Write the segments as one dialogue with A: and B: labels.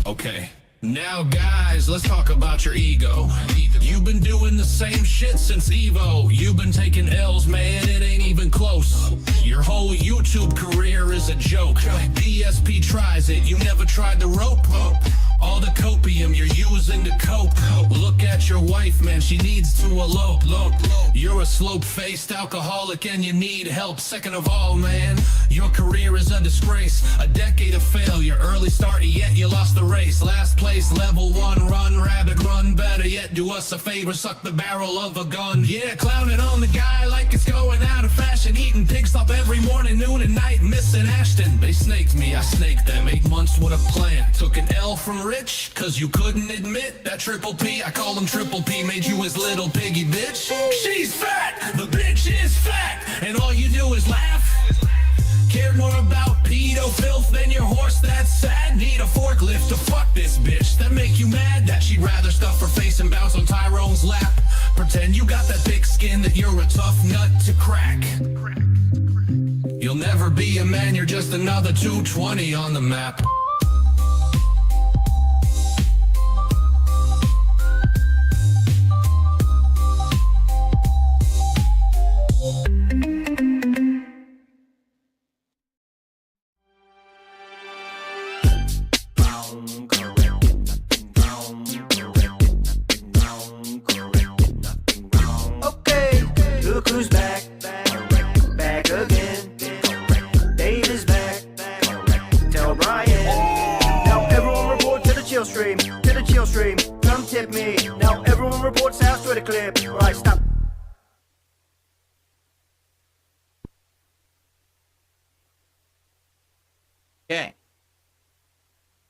A: Okay. Now guys, let's talk about your ego. You've been doing the same shit since Evo. You've been taking L's, man, it ain't even close. Your whole YouTube career is a joke. DSP tries it, you never tried the rope. All the copium you're using to cope. Look at your wife, man, she needs to elope. You're a slope-faced alcoholic and you need help. Second of all, man, your career is a disgrace. A decade of failure, early start, yet you lost the race. Last place, level 1, run, rabbit, run. Better yet, do us a favor, suck the barrel of a gun. Yeah, clowning on the guy like it's going out of fashion. Eating pig slop every morning, noon and night, missing Ashton. They snaked me, I snaked them, 8 months with a plan. Took an L from Rich, cause you couldn't admit that Triple P, I call him Triple P, made you his little piggy bitch. She's fat, the bitch is fat, and all you do is laugh. Care more about pedo filth than your horse that's sad. Need a forklift to fuck this bitch that make you mad. That she'd rather stuff her face and bounce on Tyrone's lap. Pretend you got that thick skin, that you're a tough nut to crack. You'll never be a man, you're just another 220 on the map.
B: Look who's back, back again. Dave is back, tell Brian. Now everyone report to the chill stream, come tip me. Now everyone reports house Twitter clip. Right, stop.
C: Okay.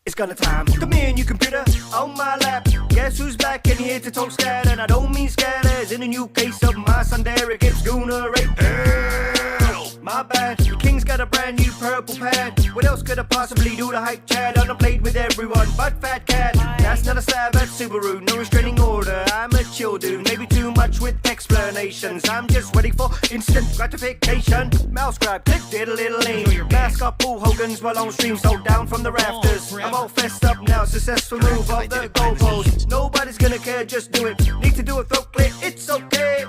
B: It's gonna time. Come in, you computer, on my lap. Guess who's back and here to talk scat? And I don't mean scat as in a new case of my son Derek Gibbs Gooner rape. My bad, the King's got a brand new purple pad. What else could I possibly do to hype Chad? I done played with everyone but Fat Cat. That's not a stab at Subaru, no restraining order. I'm a chill dude, maybe too much with explanations. I'm just ready for instant gratification. Mouse grab, click, did a little lean. Mask up, Paul Hogan's while on stream, so down from the rafters. I'm all fessed up now, successful move of the goalpost. Nobody's gonna care, just do it. Need to do a throat clear, it's okay.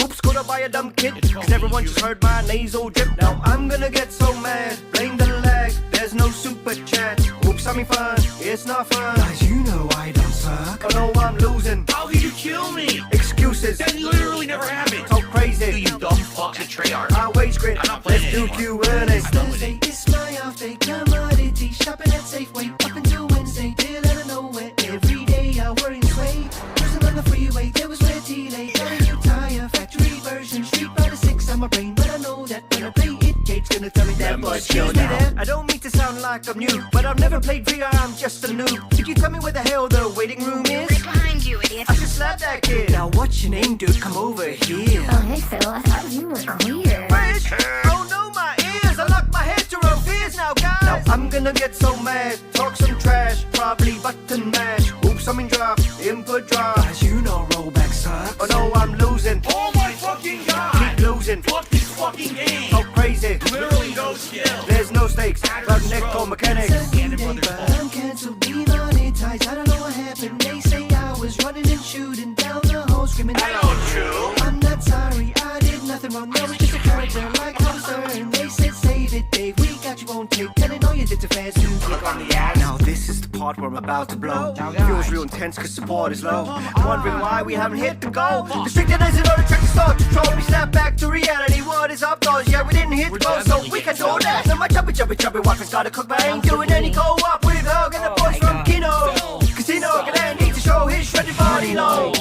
B: Oops, caught up by a dumb kid, cause everyone just heard my nasal drip. Now I'm gonna get so mad, blame the lag, there's no super chat. Oops, I mean fun, it's not fun. Guys, you know I don't suck. Oh no, I'm losing.
C: How could you kill me?
B: Excuses.
C: That literally never happened.
B: So crazy.
C: You dumb fuck the Treyarch.
B: I wage grid,
C: I'm not playing
B: let's do
C: anymore.
B: Q&A.
D: Thursday, it's my off day, commodity shopping at Safeway, up until Wednesday, till out of nowhere, every day I worry this way, cruising on the freeway, there was red delay, got a new tire, factory version, Street Fighter 6 on my brain, but I know that when I play it, Gate's gonna tell me that, but excuse me there, I don't mean to sound like I'm new, but I've never played VR, I'm just a noob. Could you tell me where the hell the waiting room is?
E: Right behind you, idiot.
B: I should slap that kid. Now what's your name, dude? Come over here.
E: Oh, hey, Phil, I thought you were queer.
B: Rich! Oh no, my ears! I lock my head to roll fears now, guys! Now I'm gonna get so mad, talk some trash, probably button mash. Oops, I'm in drop, input drop. Guys, you know rollback sucks. Oh no, I'm losing.
C: Oh my fucking god!
B: Keep losing.
C: Fuck this fucking game!
B: So crazy.
C: Literally no skill.
B: There's no stakes, but nickel mechanics.
D: I'm cancelled, demonetized, I don't know what happened. They say I was running and shooting down the hall, screaming.
C: I don't true.
D: I'm not sorry, I did nothing wrong. That was just a character like concern. They said save it, Dave. We got you on tape. Telling all you did to fans to click on the ad.
B: Now this is the part where I'm about to blow. Feels real intense cause support is low. I'm wondering why we haven't hit the goal. The strict is in order to track the start to troll. We snap back to reality. What is up, those? Yeah, we didn't hit the goal, so we can do that. Now my chubby wife has gotta cook, but I ain't doing any co-op with Hug and the boys from Kino. Casino, gonna need to show his shredded body low.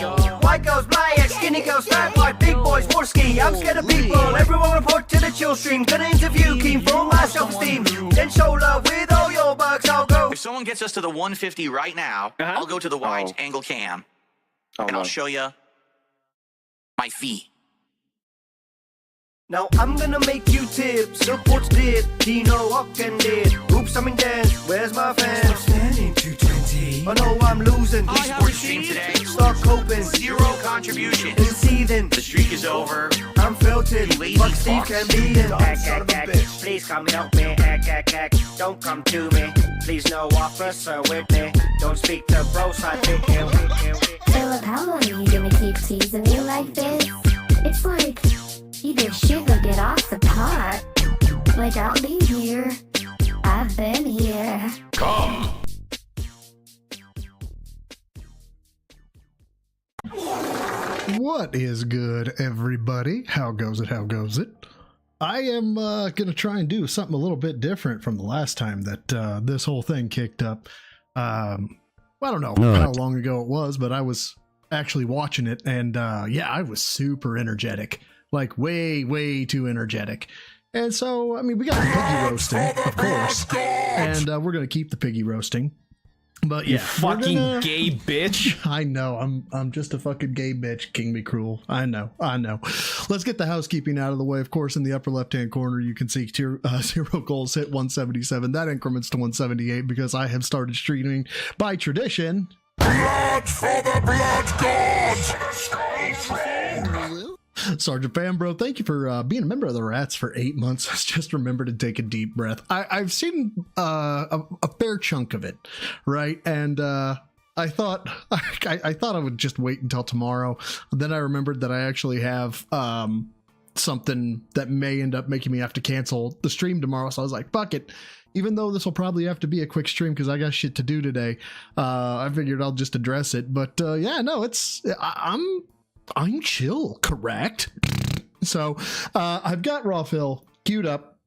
B: White girls, black, skinny girls, fat white, big boys, more ski. I'm scared of people. Everyone report to the chill stream. Gonna interview Keen for my self-esteem. Then show love with all your bugs. I'll go.
C: If someone gets us to the 150 right now, I'll go to the wide angle cam, and I'll show you my feet.
B: Now I'm gonna make you tip. Supports dip, Dino Hawk and did. Oops, I'm in dance. Where's my fan?
D: Standing 220.
B: Oh no, I'm losing.
C: I have a stream today.
B: Start coping.
C: Zero contribution.
B: It's seething.
C: The streak is over.
B: I'm filtered.
C: You lazy
B: Fuck Steve
C: fucks.
B: can beat it. Please come help me. Don't come to me. Please no officer with me. Don't speak to bros. I think
E: Philip, how long are you gonna keep teasing me like this? It's like either shit or get off the pot. Like I'll be here. I've been here.
A: Come.
F: What is good, everybody? How goes it? How goes it? I am going to try and do something a little bit different from the last time that this whole thing kicked up. I don't know how long ago it was, but I was actually watching it, and yeah, I was super energetic. Like, way too energetic. And so, I mean, we got the piggy roasting, of course, and we're going to keep the piggy roasting. But yeah,
G: fucking gay bitch.
F: I know, I'm just a fucking gay bitch. King be cruel. I know. Let's get the housekeeping out of the way. Of course, in the upper left-hand corner, you can see 0 goals hit 177. That increments to 178 because I have started streaming by tradition.
A: Blood for the blood gods.
F: Sergeant Fambro, thank you for being a member of the Rats for 8 months. Just remember to take a deep breath. I've seen a fair chunk of it, right? And I thought I would just wait until tomorrow. Then I remembered that I actually have something that may end up making me have to cancel the stream tomorrow. So I was like, fuck it. Even though this will probably have to be a quick stream because I got shit to do today, I figured I'll just address it. But yeah, no, I'm chill, correct? So I've got Raw Phil queued up.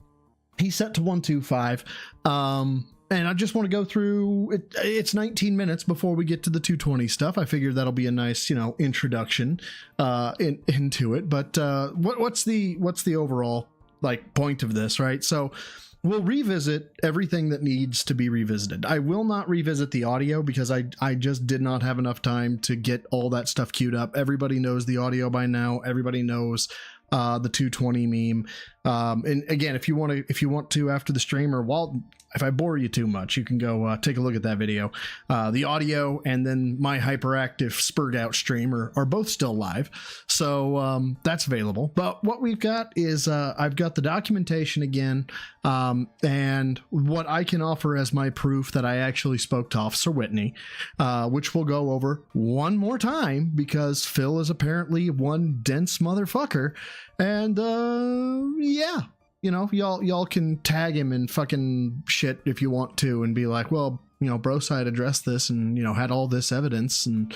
F: He's set to 125. And I just want to go through it. It's 19 minutes before we get to the 220 stuff. I figured that'll be a nice, introduction into it. But what's the overall point of this, right? So we'll revisit everything that needs to be revisited. I will not revisit the audio because I just did not have enough time to get all that stuff queued up. Everybody knows the audio by now. Everybody knows the 220 meme. And again, if you want to after the stream, or if I bore you too much, you can go take a look at that video. The audio and then my hyperactive spurred out stream are both still live, so that's available. But what we've got is I've got the documentation again, and what I can offer as my proof that I actually spoke to Officer Whitney, which we'll go over one more time because Phil is apparently one dense motherfucker, and yeah. Y'all can tag him in fucking shit if you want to and be like, well, bro side addressed this and, had all this evidence, and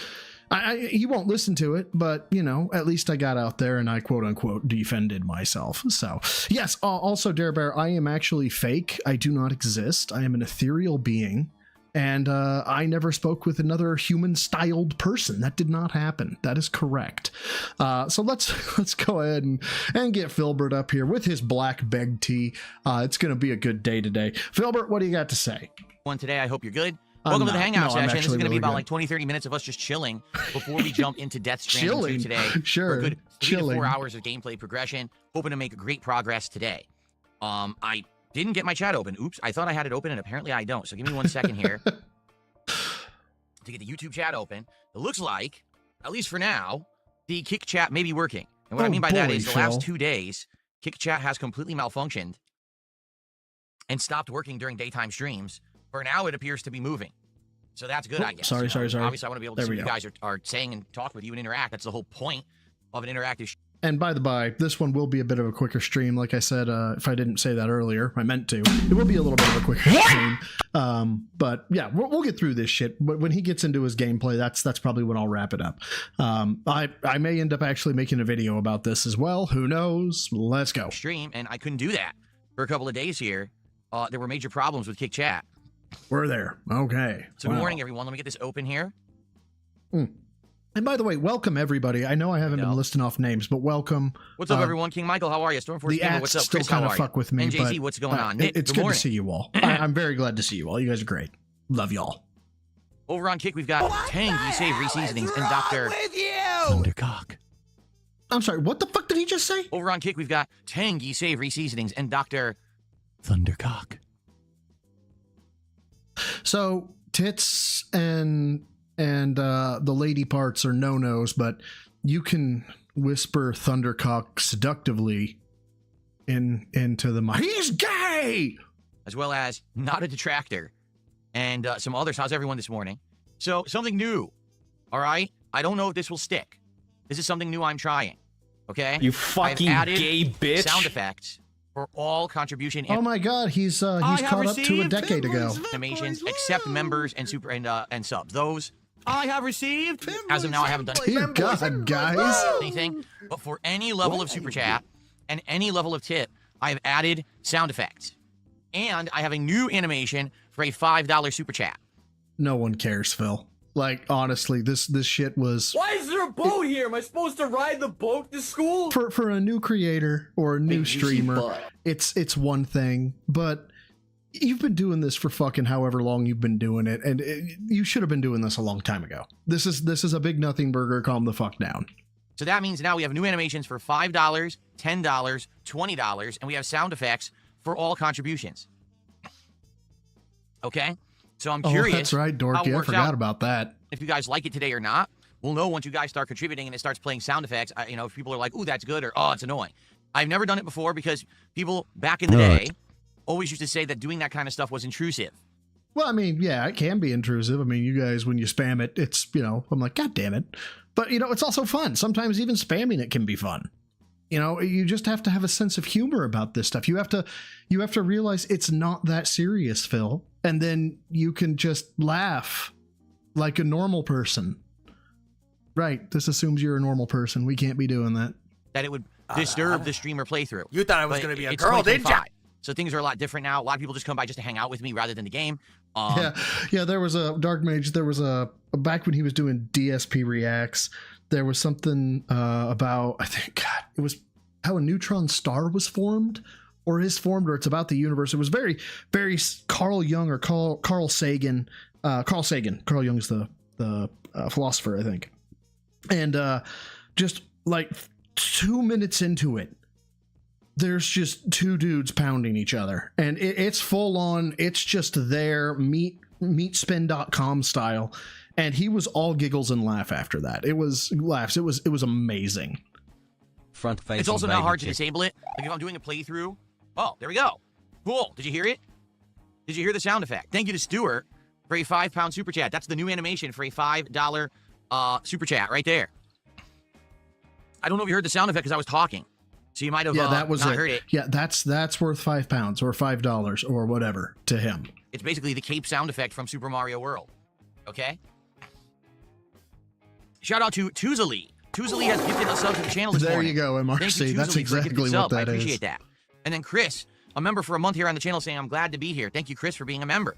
F: he won't listen to it, but, at least I got out there and I quote unquote defended myself. So yes. Also, Dare Bear, I am actually fake. I do not exist. I am an ethereal being. And I never spoke with another human-styled person. That did not happen. That is correct. So let's go ahead and get Filbert up here with his black beg tea. It's going to be a good day today. Filbert, what do you got to say?
C: One today. I hope you're good. Welcome to the Hangout session. This is going to be about 20-30 minutes of us just chilling before we jump into Death Stranding 2 today.
F: Sure.
C: For a good 3 to 4 hours of gameplay progression. Hoping to make great progress today. I didn't get my chat open. Oops, I thought I had it open, and apparently I don't. So give me 1 second here to get the YouTube chat open. It looks like, at least for now, the Kick chat may be working. And what I mean by that is the last 2 days, Kick chat has completely malfunctioned and stopped working during daytime streams. For now, it appears to be moving. So that's good, I guess.
F: Sorry.
C: Obviously, I want to be able to see what you guys are saying and talk with you and interact. That's the whole point of an interactive
F: And by the by, this one will be a bit of a quicker stream. Like I said, if I didn't say that earlier, I meant to. It will be a little bit of a quicker stream. But yeah, we'll get through this shit. But when he gets into his gameplay, that's probably when I'll wrap it up. I may end up actually making a video about this as well. Who knows? Let's go.
C: Stream, and I couldn't do that for a couple of days here. There were major problems with Kick Chat.
F: We're there. Okay.
C: So good morning, everyone. Let me get this open here.
F: And by the way, welcome everybody. I know I haven't been listing off names, but welcome.
C: What's up, everyone? King Michael, how are you? Stormforce
F: the
C: Gamer, what's up?
F: Still
C: Chris,
F: kind
C: how
F: of
C: are
F: fuck
C: you?
F: with me.
C: NJZ,
F: but,
C: what's going on? Nick,
F: it's good to see you all. I'm very glad to see you all. You guys are great. Love y'all.
C: Over on Kick, we've got Tangy Save Reseasonings and Dr. Thundercock.
F: I'm sorry, what the fuck did he just say?
C: Over on Kick, we've got Tangy Save Reseasonings and Dr. Thundercock.
F: So tits and the lady parts are no-nos, but you can whisper Thundercock seductively into the mic. He's gay!
C: As well as not a detractor and some others. How's everyone this morning? So something new, all right? I don't know if this will stick. This is something new I'm trying, okay?
G: You
C: I've
G: fucking
C: added
G: gay bitch.
C: sound effects for all contribution
F: Oh my god, he's caught up to a decade ago.
C: animations, except members and super and subs. Those I have received. As of now, I haven't done
F: Dear God, guys.
C: anything, but for any level of super chat and any level of tip, I have added sound effects. And I have a new animation for a $5 super chat.
F: No one cares, Phil. Like, honestly, this shit was...
H: Why is there a boat here? Am I supposed to ride the boat to school?
F: For a new creator or a new streamer, it's one thing, but you've been doing this for fucking however long you've been doing it, and you should have been doing this a long time ago. This is a big nothing burger. Calm the fuck down.
C: So that means now we have new animations for $5, $10, $20, and we have sound effects for all contributions. Okay? So I'm curious.
F: Oh, that's right, Dorky. I forgot about that.
C: If you guys like it today or not, we'll know once you guys start contributing and it starts playing sound effects. If people are like, ooh, that's good, or oh, it's annoying. I've never done it before because people back in the day always used to say that doing that kind of stuff was intrusive.
F: Well, I mean, yeah, it can be intrusive. I mean, you guys, when you spam it, it's, I'm like, God damn it. But, it's also fun. Sometimes even spamming it can be fun. You just have to have a sense of humor about this stuff. You have to realize it's not that serious, Phil. And then you can just laugh like a normal person. Right. This assumes you're a normal person. We can't be doing that.
C: That it would disturb the streamer playthrough.
H: You thought I was
C: But
H: going to be a
C: it's
H: girl, didn't you?
C: 2025. So things are a lot different now. A lot of people just come by just to hang out with me rather than the game.
F: Yeah. There was a Dark Mage. There was back when he was doing DSP reacts. There was something about, I think, God, it was how a neutron star was formed or is formed, or it's about the universe. It was very, very Carl Jung or Carl Sagan. Carl Sagan. Carl Jung's the philosopher, I think. And just like 2 minutes into it, there's just two dudes pounding each other, and it's full on. It's just there, meatspin.com style. And he was all giggles and laugh after that. It was laughs. It was amazing.
G: Front face.
C: It's also not hard to disable it. Like if I'm doing a playthrough. Oh, there we go. Cool. Did you hear it? Did you hear the sound effect? Thank you to Stuart for a £5 super chat. That's the new animation for a $5 super chat right there. I don't know if you heard the sound effect because I was talking. So you might have
F: that was
C: not heard it.
F: Yeah, that's worth £5 or $5 or whatever to him.
C: It's basically the cape sound effect from Super Mario World. Okay? Shout out to Tuzali. Tuzali has gifted a sub to the channel this morning.
F: There you go, MRC.
C: Thank you,
F: That's
C: Tuzali,
F: exactly what that is.
C: I appreciate that. And then Chris, a member for a month here on the channel, saying, I'm glad to be here. Thank you, Chris, for being a member.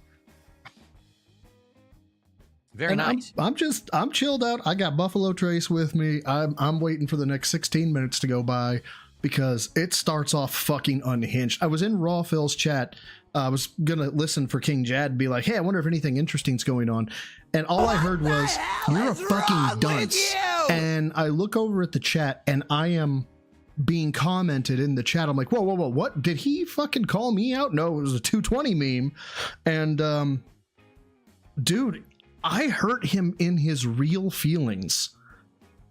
C: Very nice.
F: I'm chilled out. I got Buffalo Trace with me. I'm waiting for the next 16 minutes to go by because it starts off fucking unhinged. I was in Raw Phil's chat. I was gonna listen for King Jad and be like, hey, I wonder if anything interesting's going on. And all I heard was, you're a fucking dunce. And I look over at the chat and I am being commented in the chat. I'm like, whoa, what? Did he fucking call me out? No, it was a 220 meme. And dude, I hurt him in his real feelings.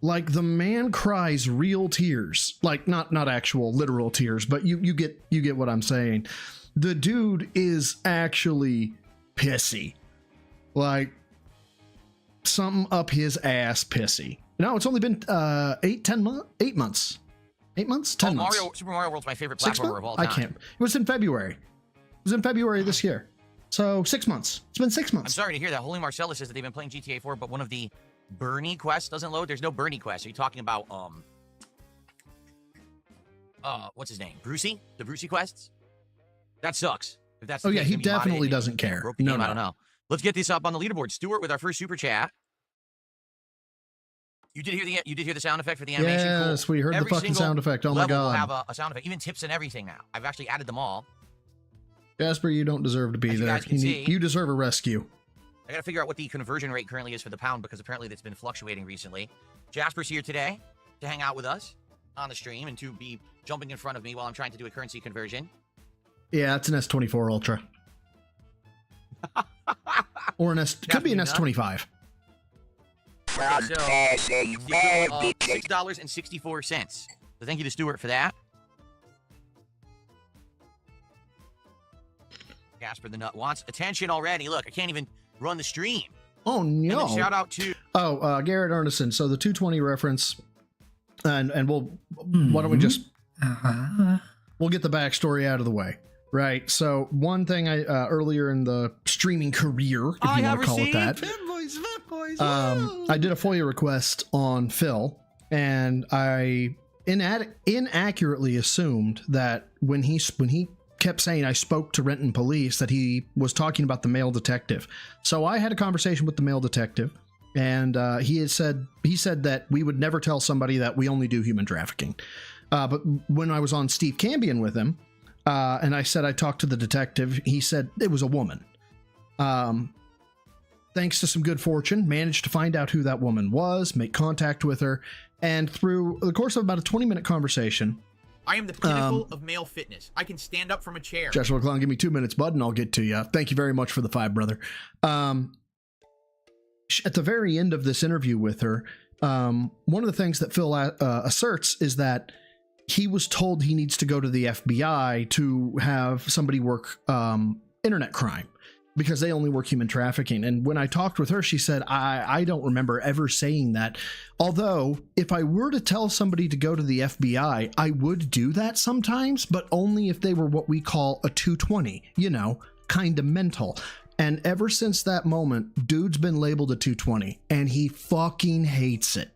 F: Like the man cries real tears. Like not actual literal tears, but you get what I'm saying. The dude is actually pissy. Like something up his ass pissy. No, it's only been 8 months. 8 months? 10 months.
C: Super Mario World's my favorite platformer of all time.
F: I can't. It was in February. It was in February this year. So 6 months. It's been 6 months.
C: I'm sorry to hear that. Holy Marcellus says that they've been playing GTA 4, but one of the Bernie quests doesn't load. There's no Bernie quest. Are you talking about what's his name? Brucey? The Brucey quests? That sucks. If that's the case,
F: he definitely doesn't care.
C: Broke the game, I don't know. Let's get this up on the leaderboard. Stuart with our first super chat. You did hear the sound effect for the animation?
F: Yes,
C: cool.
F: we heard the fucking sound effect. Oh my god.
C: Will have a sound effect. Even tips and everything now. I've actually added them all.
F: Jasper, you don't deserve to be there. You deserve a rescue.
C: I gotta figure out what the conversion rate currently is for the pound because apparently that's been fluctuating recently. Jasper's here today to hang out with us on the stream and to be jumping in front of me while I'm trying to do a currency conversion.
F: Yeah, it's an S24 Ultra. Or an S, could be an S25.
C: Okay, so it's the equivalent of $6.64. So thank you to Stuart for that. Casper the Nut wants attention already. Look, I can't even run the stream.
F: Oh
C: And
F: no!
C: then shout out to
F: Garrett Arneson. So the 220 reference, and we'll why don't we just we'll get the backstory out of the way, right? So one thing I earlier in the streaming career, if you want to call it that, I did a FOIA request on Phil, and I inaccurately assumed that when he kept saying I spoke to Renton Police, that he was talking about the male detective. So I had a conversation with the male detective, and he said that we would never tell somebody that we only do human trafficking. But when I was on Steve Cambion with him, and I said I talked to the detective, he said it was a woman. Thanks to some good fortune, managed to find out who that woman was, make contact with her, and through the course of about a 20-minute conversation,
I: I am the pinnacle of male fitness. I can stand up from a chair.
F: Joshua Clown, give me 2 minutes, bud, and I'll get to you. Thank you very much for the 5, brother. At the very end of this interview with her, one of the things that Phil asserts is that he was told he needs to go to the FBI to have somebody work internet crime, because they only work human trafficking. And when I talked with her, she said, I don't remember ever saying that. Although, if I were to tell somebody to go to the FBI, I would do that sometimes, but only if they were what we call a 220, kind of mental. And ever since that moment, dude's been labeled a 220, and he fucking hates it.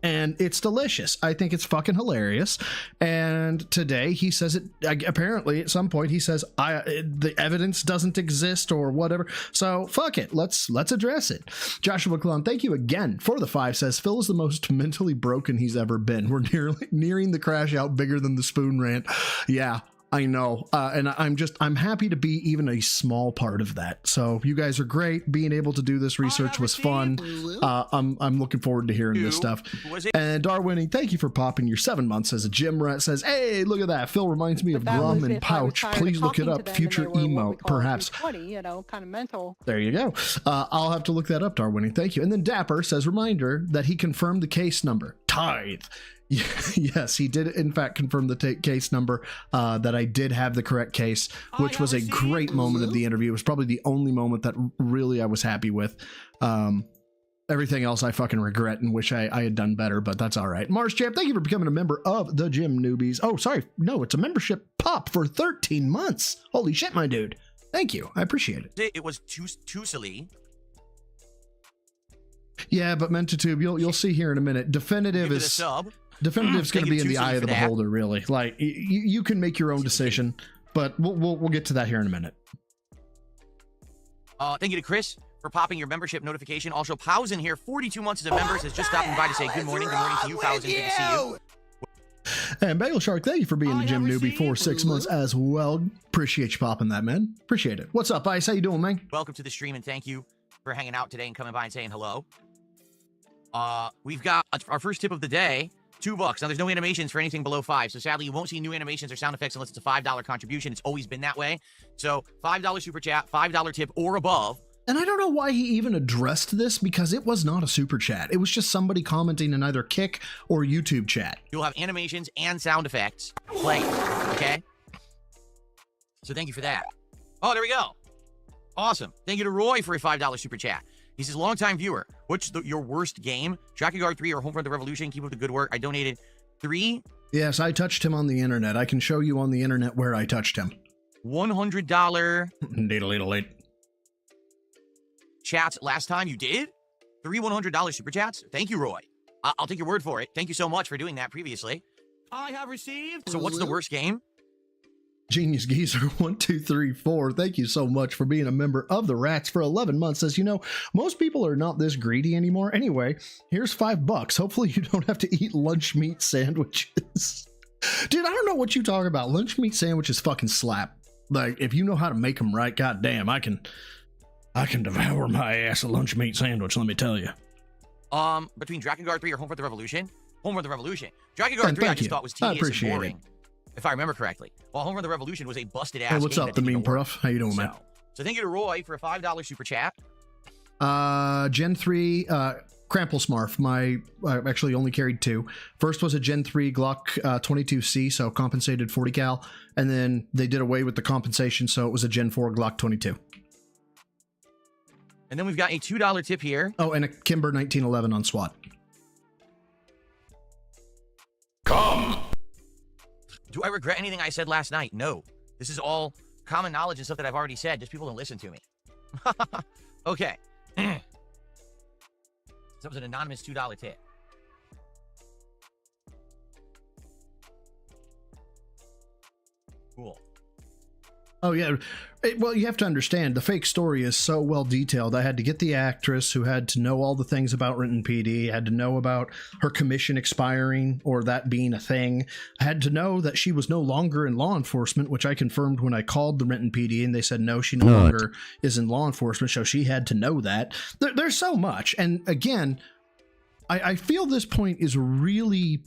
F: And it's delicious. I think it's fucking hilarious. And today he says it, apparently at some point he says, the evidence doesn't exist or whatever. So fuck it. Let's address it. Joshua McClellan, thank you again for the 5, says Phil is the most mentally broken he's ever been. We're nearing the crash out bigger than the spoon rant. Yeah. I know, and I'm happy to be even a small part of that. So you guys are great. Being able to do this research was fun. I'm looking forward to hearing this stuff. And Darwinny, thank you for popping your 7 months as a gym rat. Says, hey, look at that. Phil reminds me of Grum and Pouch. Please look it up. Future emote, perhaps.
J: Kind of mental.
F: There you go. I'll have to look that up, Darwinny. Thank you. And then Dapper says, reminder that he confirmed the case number. Tithe. Yes, he did in fact confirm the case number, that I did have the correct case, which was a great moment of the interview. It was probably the only moment that really I was happy with. Everything else I fucking regret and wish I had done better, but that's all right. Mars Champ, thank you for becoming a member of the Gym Newbies. Oh, sorry. No, it's a membership pop for 13 months. Holy shit, my dude. Thank you. I appreciate it.
C: it was Tusely.
F: Yeah, but Mentatube, you'll see here in a minute. Definitive's going to be in the eye of the beholder, really. Like, you can make your own decision, but we'll get to that here in a minute.
C: Thank you to Chris for popping your membership notification. Also, Pow's in here, 42 months as a member, has just stopping by to say good morning. Good morning to you, Pow's. Good to see you.
F: And Bagel Shark, thank you for being the Gym Newbie for 6 months as well. Appreciate you popping that, man. Appreciate it. What's up, Ice? How you doing, man?
C: Welcome to the stream, and thank you for hanging out today and coming by and saying hello. We've got our first tip of the day, $2. Now, there's no animations for anything below 5, so sadly, you won't see new animations or sound effects unless it's a $5 contribution. It's always been that way. So, $5 super chat, $5 tip or above.
F: And I don't know why he even addressed this, because it was not a super chat. It was just somebody commenting in either Kick or YouTube chat.
C: You'll have animations and sound effects playing, okay? So thank you for that. Oh, there we go. Awesome. Thank you to Roy for a $5 super chat. He says, longtime viewer, what's your worst game? Drakengard 3 or Homefront the Revolution? Keep up the good work. I donated 3.
F: Yes, I touched him on the internet. I can show you on the internet where I touched him.
C: $100
F: Diddle-diddle-diddle.
C: chats last time. You did? 3 $100 super chats? Thank you, Roy. I'll take your word for it. Thank you so much for doing that previously.
I: I have received.
C: So what's the worst game?
F: Genius Geezer 1234, thank you so much for being a member of the Rats for 11 months. Says, most people are not this greedy anymore. Anyway, here's $5. Hopefully you don't have to eat lunch meat sandwiches. Dude, I don't know what you talk about. Lunch meat sandwiches fucking slap. Like, if you know how to make them right, goddamn, I can devour my ass a lunch meat sandwich, let me tell you.
C: Between Drakengard 3 or Homefront the Revolution? Homefront the Revolution. Drakengard 3 I just thought was tedious and boring. If I remember correctly. While Homefront the Revolution was a busted ass
F: Hey, what's up, the meme prof? How you doing, man?
C: So thank you to Roy for a $5 super chat.
F: Gen 3, Krampus Marf. I actually only carried 2. First was a Gen 3 Glock 22C, so compensated 40 cal, and then they did away with the compensation, so it was a Gen 4 Glock 22.
C: And then we've got a $2 tip here.
F: Oh, and a Kimber 1911 on SWAT.
C: Do I regret anything I said last night? No. This is all common knowledge and stuff that I've already said. Just people don't listen to me. Okay. So that was an anonymous $2 tip. Cool.
F: Oh, yeah. Well, you have to understand, the fake story is so well detailed. I had to get the actress who had to know all the things about Renton PD. I had to know about her commission expiring or that being a thing. I had to know that she was no longer in law enforcement, which I confirmed when I called the Renton PD, and they said, no, she no longer is in law enforcement, so she had to know that. There's so much. And again, I feel this point is really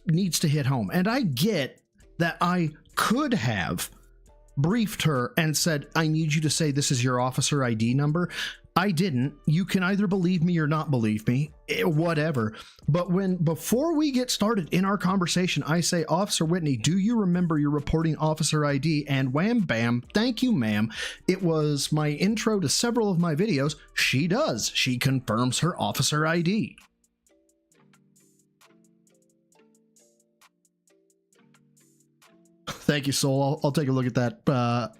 F: needs to hit home. And I get that I could have briefed her and said, I need you to say this is your officer ID number. I didn't. You can either believe me or not believe me, whatever. But before we get started in our conversation, I say, Officer Whitney, do you remember your reporting officer ID? And wham bam, thank you, ma'am. It was my intro to several of my videos. She does. She confirms her officer ID. Thank you, Soul. I'll take a look at that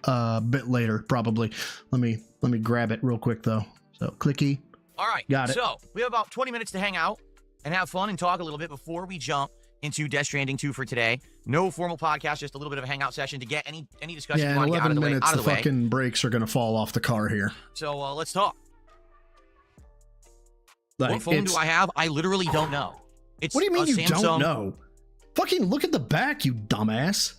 F: a bit later, probably. Let me grab it real quick though. So clicky.
C: All right.
F: Got it.
C: So we have about 20 minutes to hang out and have fun and talk a little bit before we jump into Death Stranding 2 for today. No formal podcast, just a little bit of a hangout session to get any discussion
F: Yeah,
C: you
F: in
C: want to get out
F: 11
C: of the
F: minutes,
C: way.
F: the fucking brakes are gonna fall off the car here.
C: So let's talk.
F: Like,
C: what phone do I have? I literally don't know. It's
F: what do you mean
C: a
F: you
C: Samsung
F: don't know? Fucking look at the back, you dumbass.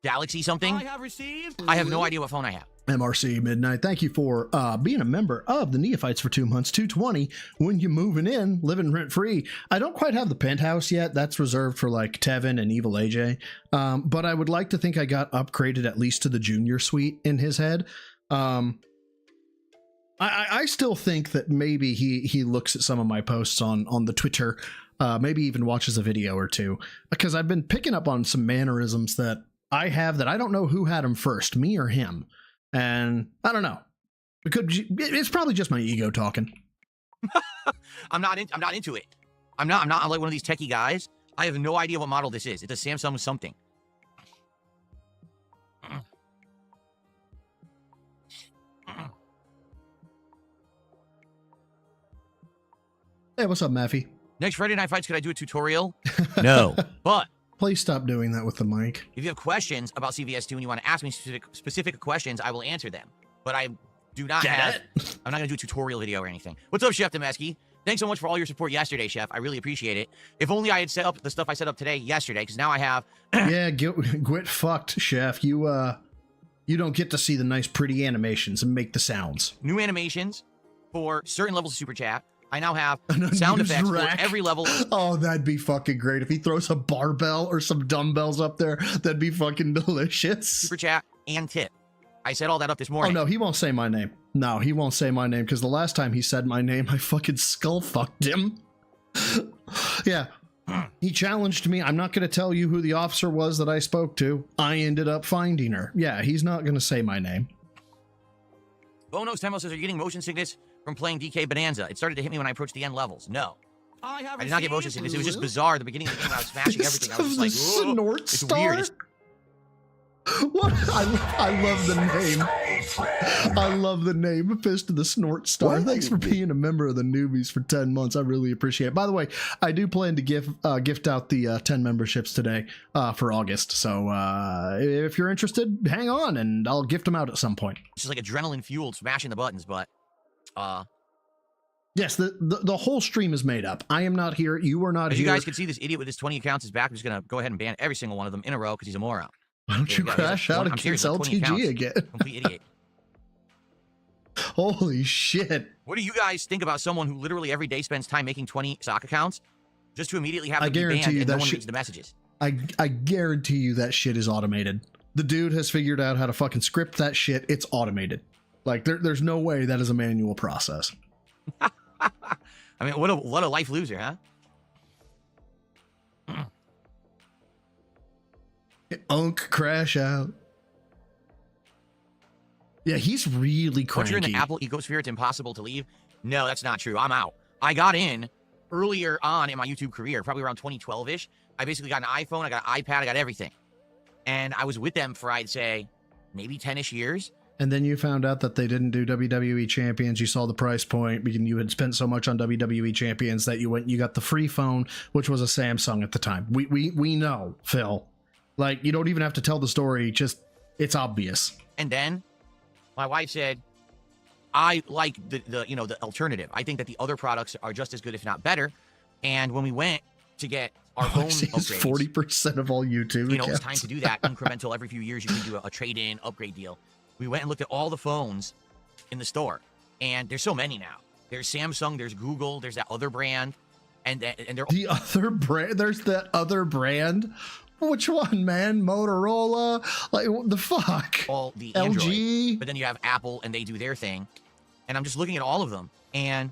C: Galaxy something.
H: I have received.
C: I have no idea what phone I have.
F: MRC Midnight, thank you for being a member of the Neophytes for 2 months. 220 when you're moving in, living rent free. I don't quite have the penthouse yet. That's reserved for like Tevin and Evil AJ. But I would like to think I got upgraded at least to the junior suite in his head. I still think that maybe he looks at some of my posts on the Twitter, maybe even watches a video or two, because I've been picking up on some mannerisms that I have that I don't know who had them first, me or him. And I don't know. It's probably just my ego talking.
C: I'm not into it. I'm not like one of these techie guys. I have no idea what model this is. It's a Samsung something.
F: Hey, what's up, Maffy?
C: Next Friday Night Fights, could I do a tutorial? No. But
F: Please stop doing that with the mic.
C: if you have questions about CVS2 and you want to ask me specific questions, I will answer them. But I do not have... I'm not going to do a tutorial video or anything. What's up, Chef Demeski? Thanks so much for all your support yesterday, Chef. I really appreciate it. If only I had set up the stuff I set up today yesterday, because now I have...
F: Yeah, get fucked, Chef. You don't get to see the nice, pretty animations and make the sounds.
C: new animations for certain levels of Super Chat. I now have sound
F: unused
C: effects for
F: rack.
C: every level.
F: Oh, that'd be fucking great. If he throws a barbell or some dumbbells up there, that'd be fucking delicious.
C: Super Chat and tip. I set all that up this
F: Oh,
C: morning.
F: no, he won't say my name. No, he won't say my name, because the last time he said my name, I fucking skull fucked him. Yeah. He challenged me. I'm not going to tell you who the officer was that I spoke to. I ended up finding her. Yeah, he's not going to say my name.
C: Bonos Temo says, are you getting motion sickness from playing DK Bonanza? It started to hit me when I approached the end levels. No.
H: I have
C: I did not get motion sickness. It was just bizarre. The beginning of the game, I was smashing everything. I was
F: The
C: just like,
F: Snort
C: it's
F: Star?
C: weird. It's
F: What? I love the name. I love the name. Fist of the Snort Star. Thanks for being a member of the newbies for 10 months. I really appreciate it. By the way, I do plan to gift out the 10 memberships today for August. So if you're interested, hang on and I'll gift them out at some point.
C: just like adrenaline fueled smashing the buttons, but
F: Yes, the whole stream is made up. I am not here. You are not
C: as
F: here.
C: you guys can see, this idiot with his 20 accounts is back. I'm just going to go ahead and ban every single one of them in a row because he's a moron.
F: Why don't you
C: There go.
F: crash
C: He's
F: out
C: I'm
F: against
C: serious, like 20
F: LTG
C: accounts.
F: again?
C: Complete idiot.
F: Holy shit.
C: What do you guys think about someone who literally every day spends time making 20 sock accounts just to immediately have
F: I
C: them be
F: guarantee
C: banned
F: you
C: and no
F: that
C: one
F: shit-
C: reads the messages?
F: I guarantee you that shit is automated. The dude has figured out how to fucking script that shit. It's automated. Like, there's no way that is a manual process.
C: I mean, what a life loser, huh?
F: Unk crash out. Yeah, he's really cranky.
C: Once you're in the Apple ecosphere, it's impossible to leave. No, that's not true. I'm out. I got in earlier on in my YouTube career, probably around 2012-ish. I basically got an iPhone, I got an iPad, I got everything. And I was with them for, I'd say, maybe 10-ish years.
F: And then you found out that they didn't do WWE Champions. You saw the price point because you had spent so much on WWE Champions that you got the free phone, which was a Samsung at the time. We know, Phil. Like, you don't even have to tell the story. Just, it's obvious.
C: And then my wife said, I like the alternative. I think that the other products are just as good, if not better. And when we went to get our phone upgrades,
F: 40% of all YouTube
C: it's
F: accounts.
C: time to do that incremental. Every few years, you can do a trade-in upgrade deal. We went and looked at all the phones in the store, and there's so many now. There's Samsung, there's Google, there's that other brand, and they're
F: the other brand. There's that other brand. Which one, man? Motorola? Like, what the fuck?
C: all the
F: LG.
C: Android. But then you have Apple, and they do their thing. And I'm just looking at all of them, and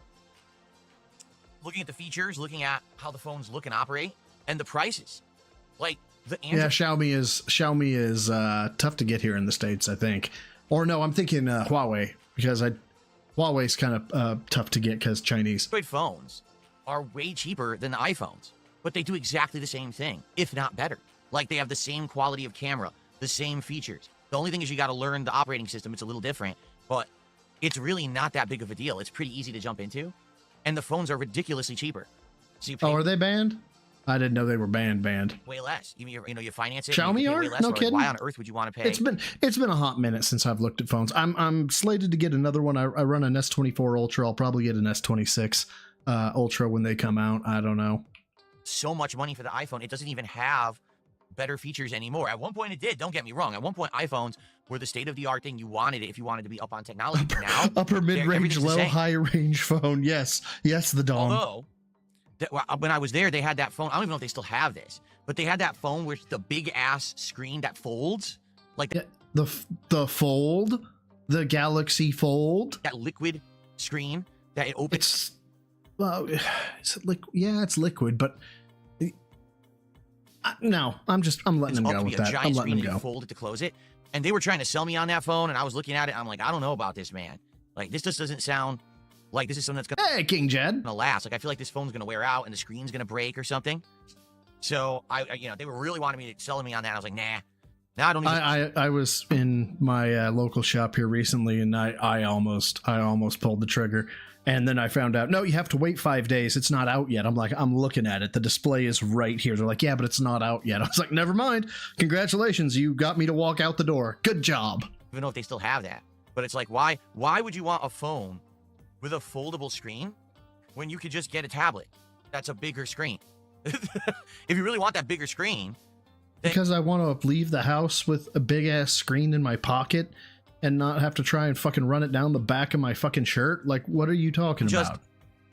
C: looking at the features, looking at how the phones look and operate, and the prices. Like the Android.
F: Yeah, Xiaomi is tough to get here in the States, I think. Or no, I'm thinking Huawei, because Huawei's kind of tough to get because Chinese.
C: Android phones are way cheaper than the iPhones, but they do exactly the same thing, if not better. Like, they have the same quality of camera, the same features. The only thing is you got to learn the operating system. It's a little different, but it's really not that big of a deal. It's pretty easy to jump into, and the phones are ridiculously cheaper. So you pay
F: Are they banned? I didn't know they were banned.
C: way less. You finance it.
F: Xiaomi
C: you pay
F: are?
C: way less.
F: No
C: Like,
F: kidding.
C: why on earth would you want to pay?
F: It's been a hot minute since I've looked at phones. I'm slated to get another one. I run an S24 Ultra. I'll probably get an S26 Ultra when they come out. I don't know.
C: So much money for the iPhone. It doesn't even have better features anymore. At one point it did. Don't get me wrong. At one point iPhones were the state of the art thing. You wanted it if you wanted to be up on technology. Now
F: Upper mid-range,
C: everything's the
F: low,
C: same.
F: high-range phone. Yes, the Dom.
C: Although, when I was there, they had that phone. I don't even know if they still have this, but they had that phone with the big ass screen that folds, like
F: The Fold, the Galaxy Fold.
C: that liquid screen that it opens.
F: It's well, it's liquid, but no, I'm letting them
C: It's
F: go
C: up to
F: with
C: be a
F: that. I'm
C: giant
F: letting
C: screen
F: them
C: and you
F: go.
C: fold it to close it. And they were trying to sell me on that phone, and I was looking at it. And I'm like, I don't know about this, man. Like, this just doesn't sound like this is something that's
F: Hey, King Jed.
C: gonna last. Like, I feel like this phone's gonna wear out and the screen's gonna break or something. So they were really wanting me to selling me on that. I was like, nah. Now I don't even.
F: I was in my local shop here recently, and I almost pulled the trigger, and then I found out no, you have to wait 5 days. It's not out yet. I'm like, I'm looking at it. The display is right here. They're like, yeah, but it's not out yet. I was like, never mind. Congratulations, you got me to walk out the door. Good job.
C: even know if they still have that. But it's like, why would you want a phone with a foldable screen when you could just get a tablet that's a bigger screen? If you really want that bigger screen.
F: Because I want to leave the house with a big ass screen in my pocket and not have to try and fucking run it down the back of my fucking shirt. Like, what are you talking
C: Just
F: about?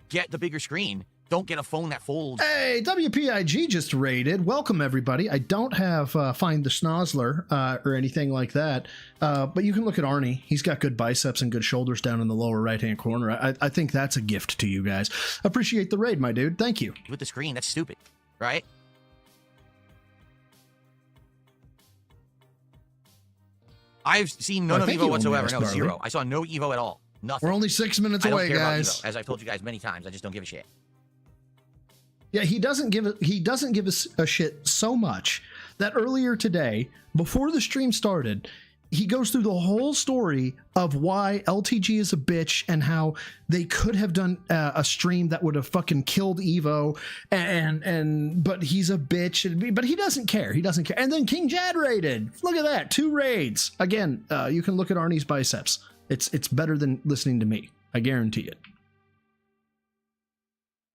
C: get the bigger screen. Don't get a phone that folds.
F: Hey, WPIG just raided. Welcome, everybody. I don't have Find the Snozzler or anything like that, but you can look at Arnie. He's got good biceps and good shoulders down in the lower right-hand corner. I think that's a gift to you guys. Appreciate the raid, my dude. Thank you.
C: With the screen, that's stupid, right? I've seen none of
F: thank
C: Evo
F: you,
C: whatsoever.
F: Omegas
C: No,
F: Barley.
C: zero. I saw no Evo at all. Nothing.
F: We're only 6 minutes
C: I don't
F: away,
C: care about
F: guys.
C: Evo. As I've told you guys many times, I just don't give a shit.
F: Yeah, he doesn't give us a shit so much that earlier today, before the stream started, he goes through the whole story of why LTG is a bitch and how they could have done a stream that would have fucking killed Evo, but he's a bitch, but he doesn't care. He doesn't care. And then King Jad raided. Look at that, 2 raids. Again, you can look at Arnie's biceps. It's better than listening to me. I guarantee it.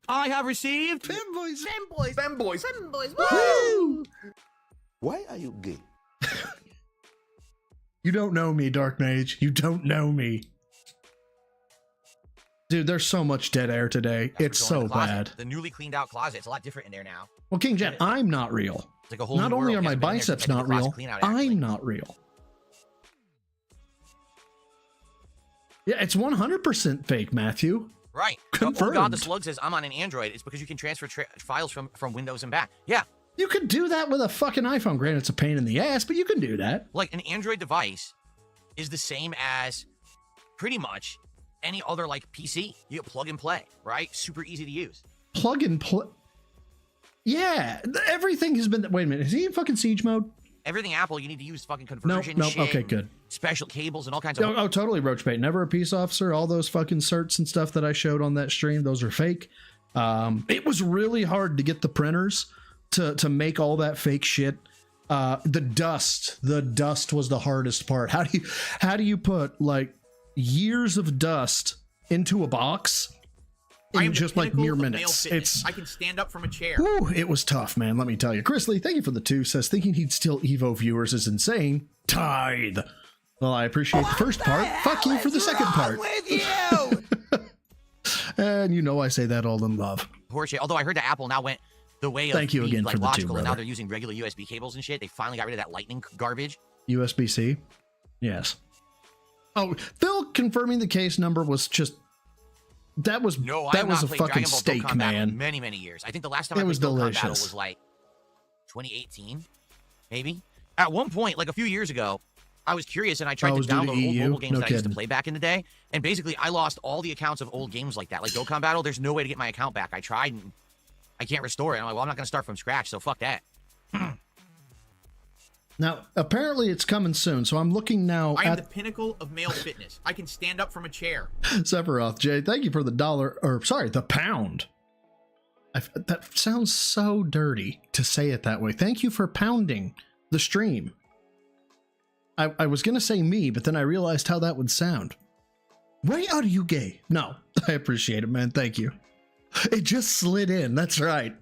C: I have received
F: Femboys.
H: Femboys.
F: Woo!
K: Why are you gay?
F: You don't know me, Dark Mage. You don't know me. Dude, there's so much dead air today. It's so bad.
C: The newly cleaned out closet. It's a lot different in there now.
F: Well, King Jet, I'm not real.
C: It's like a whole
F: Not
C: new
F: only
C: world.
F: are my
C: Hasn't been in there since
F: biceps
C: I did the
F: not
C: closet
F: real,
C: clean out, actually.
F: I'm not real. Yeah, it's 100% fake, Matthew.
C: Right.
F: Confirmed.
C: Oh God, the slug says I'm on an Android. It's because you can transfer files from Windows and back. Yeah.
F: You could do that with a fucking iPhone. Granted, it's a pain in the ass, but you can do that.
C: Like an Android device is the same as pretty much any other like PC. You plug and play, right? Super easy to use.
F: Plug and play. Yeah, everything has been. Wait a minute, is he in fucking siege mode?
C: Everything Apple, you need to use fucking conversion
F: Nope.
C: shit.
F: Okay, good.
C: Special cables and all kinds of.
F: Oh, totally, Roachbait. Never a peace officer. All those fucking certs and stuff that I showed on that stream, those are fake. It was really hard to get the printers to make all that fake shit. The dust was the hardest part. How do you put like years of dust into a box in just like mere minutes?
I: I can stand up from a chair.
F: Whew, it was tough, man. Let me tell you. Chris Lee, thank you for the 2. Says thinking he'd steal Evo viewers is insane. Tithe. Well, I appreciate the first part. Fuck you for the second part.
I: With you.
F: And you know I say that all in love.
C: Horseshit. Although I heard that Apple now went the way of
F: Thank you
C: being,
F: again
C: like,
F: for the 2,
C: logical, and now
F: brother.
C: they're using regular USB cables and shit. They finally got rid of that lightning garbage.
F: USB-C? Yes. Oh, Phil confirming the case number was just... That was
C: No, I
F: that
C: have
F: was
C: not
F: a
C: played
F: fucking
C: Dragon Ball
F: steak,
C: Dokkan Battle in
F: man.
C: many, many years. I think the last time
F: It
C: I
F: was
C: played Dokkan Battle
F: delicious.
C: was like 2018, maybe. At one point, like a few years ago, I was curious and I tried
F: Oh, it
C: to
F: was due to
C: download old
F: EU?
C: mobile games
F: No
C: that I used to
F: kidding.
C: play back in the day. And basically, I lost all the accounts of old games like that. Like Dokkan Battle, there's no way to get my account back. I tried and I can't restore it. I'm like, well, I'm not going to start from scratch, so fuck that.
F: Now, apparently it's coming soon, so I'm looking now
I: I am the
F: at
I: pinnacle of male fitness. I can stand up from a chair.
F: Sephiroth. Jay, thank you for the the pound. That sounds so dirty to say it that way. Thank you for pounding the stream. I was going to say me, but then I realized how that would sound. Why are you gay? No, I appreciate it, man. Thank you. It just slid in. That's right.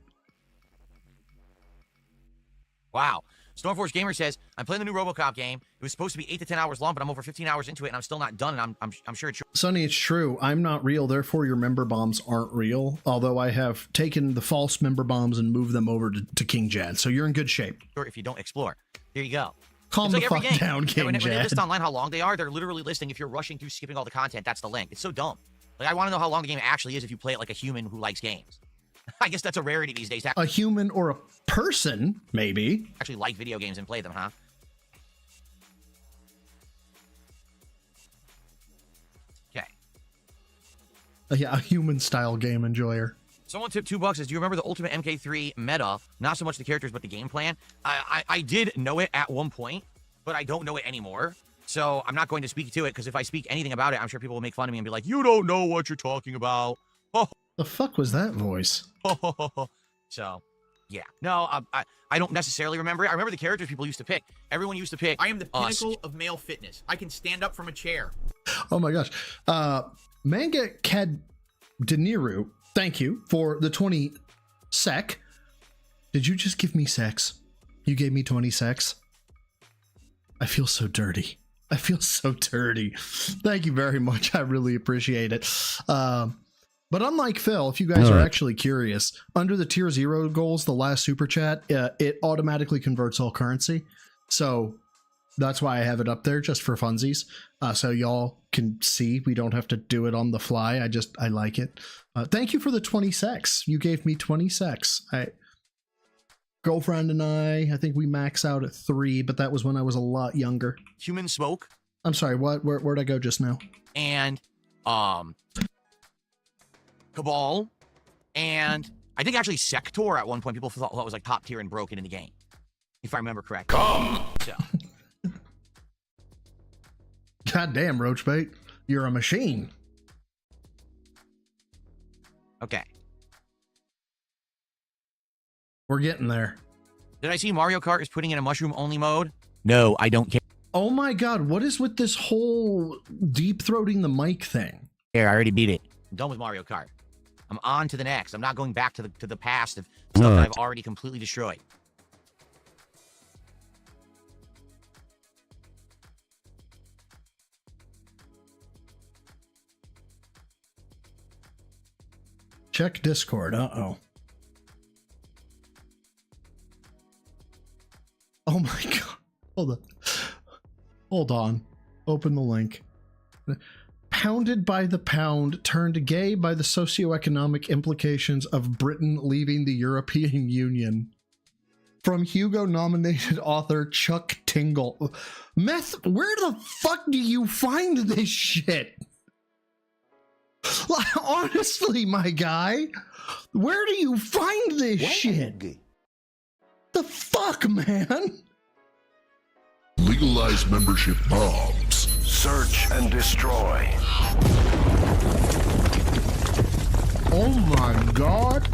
C: Wow. Stormforce Gamer says, I'm playing the new RoboCop game. It was supposed to be 8 to 10 hours long, but I'm over 15 hours into it, and I'm still not done, and I'm sure it's
F: Sonny, it's true. I'm not real, therefore your member bombs aren't real, although I have taken the false member bombs and moved them over to King Jad, so you're in good shape.
C: short if you don't explore. There you go.
F: Calm
C: It's
F: the
C: like every
F: fuck
C: game.
F: down,
C: Yeah,
F: King
C: when they
F: Jad.
C: list online how long they are, they're literally listing if you're rushing through skipping all the content, that's the link. It's so dumb. Like, I want to know how long the game actually is if you play it like a human who likes games. I guess that's a rarity these days to
F: A human or a person, maybe.
C: actually like video games and play them, huh? Okay.
F: Yeah, a human-style game enjoyer.
C: Someone tipped $2 says, do you remember the Ultimate MK3 meta? Not so much the characters, but the game plan. I did know it at one point, but I don't know it anymore. So I'm not going to speak to it, because if I speak anything about it, I'm sure people will make fun of me and be like, you don't know what you're talking about.
F: The fuck was that voice?
C: So, yeah. No, I don't necessarily remember it. I remember the characters people used to pick. Everyone used to pick
I: I am the
C: us.
I: pinnacle of male fitness. I can stand up from a chair.
F: Oh my gosh. Manga Cad Deniru, thank you for the 20 sec. Did you just give me sex? You gave me 20 sex? I feel so dirty. I feel so dirty. Thank you very much. I really appreciate it. But unlike Phil, if you guys are actually curious, under the tier 0 goals, the last super chat, it automatically converts all currency. So that's why I have it up there, just for funsies. So y'all can see we don't have to do it on the fly. I like it. Thank you for the 20 sex. You gave me 20 sex. Girlfriend and I think we max out at 3, but that was when I was a lot younger.
C: Human Smoke.
F: I'm sorry, what? Where'd I go just now?
C: And, Cabal. And I think actually Sector at one point people thought was like top tier and broken in the game. If I remember correctly. So.
F: God damn, Roachbait. You're a machine.
C: Okay.
F: We're getting there.
C: Did I see Mario Kart is putting in a mushroom only mode? No, I don't care.
F: Oh my god, what is with this whole deep throating the mic thing?
C: I already beat it. I'm done with Mario Kart. I'm on to the next. I'm not going back to the past of stuff that I've already completely destroyed.
F: Check Discord. Uh-oh. Oh my god. Hold on. Hold on. Open the link. hounded by the pound, turned gay by the socioeconomic implications of Britain leaving the European Union. From Hugo-nominated author Chuck Tingle. Meth, where the fuck do you find this shit? Like, honestly, my guy, where do you find this
K: Why are you
F: shit?
K: gay?
F: The fuck, man?
L: Legalize membership bombs.
B: Search and destroy.
F: Oh my god.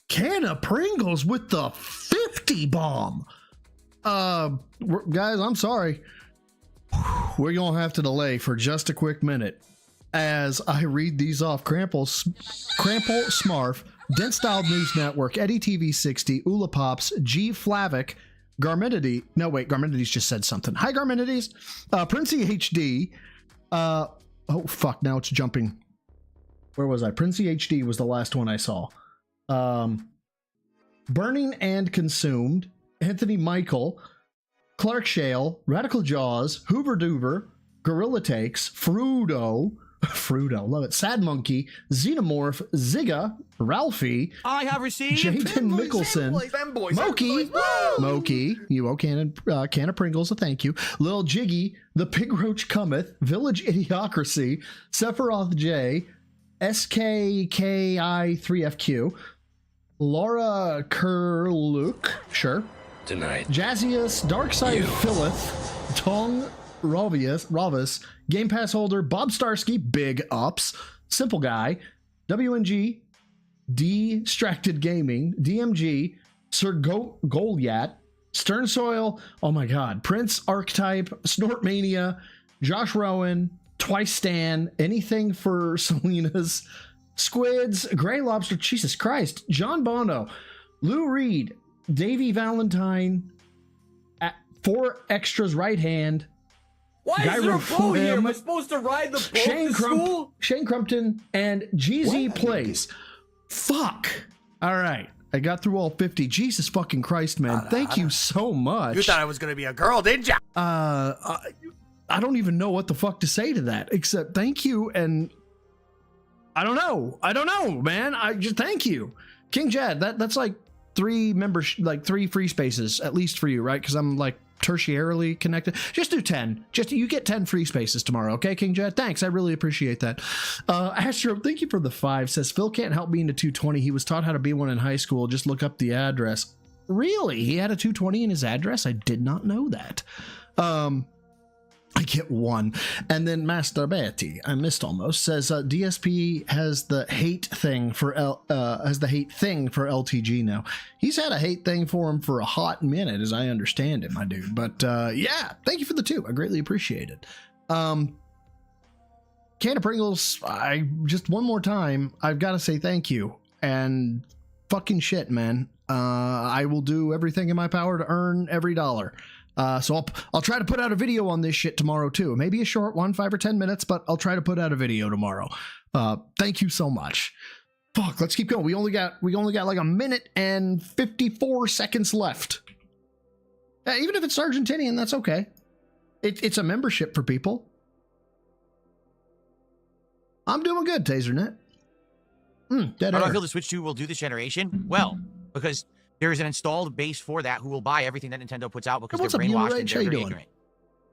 F: Can of Pringles with the 50 bomb. Guys, I'm sorry. We're gonna have to delay for just a quick minute as I read these off. Crample Smarf, Dent Styled News Network, Eddie TV 60, Ula Pops, G Flavic, Garminity. No, wait, Garminity's just said something. Hi, Garminities. Princey HD. Oh, fuck, now it's jumping. Where was I? Princey HD was the last one I saw. Burning and Consumed, Anthony Michael, Clark Shale, Radical Jaws, Hoover Doover, Gorilla Takes, Frudo, love it, Sad Monkey, Xenomorph, Zigga, Ralphie,
I: I have received
F: Jaden Mickelson, Moki, you owe can of Pringles, a thank you, Lil Jiggy, The Pig Roach Cometh, Village Idiocracy, Sephiroth J, SKKI3FQ, Laura Kerluk, sure.
A: Tonight.
F: Jazzius, Darkside Philith, Tong Ravis, Game Pass holder, Bob Starsky, Big Ups, Simple Guy, WNG, Distracted Gaming, DMG, Sir Goliath, Stern Soil, oh my god, Prince Archetype, Snortmania, Josh Rowan, Twice Stan, Anything for Selena's, Squids, Gray Lobster, Jesus Christ, John Bono, Lou Reed, Davey Valentine, 4 Extras Right Hand,
H: Why is there a boat here? Am I supposed to ride the boat to school?
F: Shane Crumpton, and GZ Plays. Fuck. All right. I got through all 50. Jesus fucking Christ, man. Thank you so much.
B: You thought I was gonna be a girl, didn't ya?
F: I don't even know what the fuck to say to that, except thank you, and I don't know, man. I just thank you. King Jad, that's like 3 members, like 3 free spaces, at least for you, right? Because I'm like tertiarily connected. Just do 10. You get 10 free spaces tomorrow, okay, King Jad? Thanks, I really appreciate that. Astro, thank you for the 5. Says Phil can't help being a 220. He was taught how to be one in high school. Just look up the address. Really? He had a 220 in his address? I did not know that. I get 1. And then Master Betty, I missed almost, says DSP has the hate thing for LTG now. He's had a hate thing for him for a hot minute, as I understand it, my dude. But yeah, thank you for the 2. I greatly appreciate it. Can of Pringles, just one more time, I've got to say thank you. And fucking shit, man. I will do everything in my power to earn every dollar. So I'll try to put out a video on this shit tomorrow too. Maybe a short one, 5 or 10 minutes, but I'll try to put out a video tomorrow. Thank you so much. Fuck, let's keep going. We only got like a minute and 54 seconds left. Even if it's Argentinian, that's okay. It's a membership for people. I'm doing good, Tasernet. Dead
C: How do I
F: air.
C: feel the Switch 2 will do this generation? Well, because there is an installed base for that who will buy everything that Nintendo puts out because
F: What's
C: they're
F: up, you
C: brainwashed
F: Reg?
C: and
F: How
C: they're
F: you
C: very
F: doing?
C: ignorant.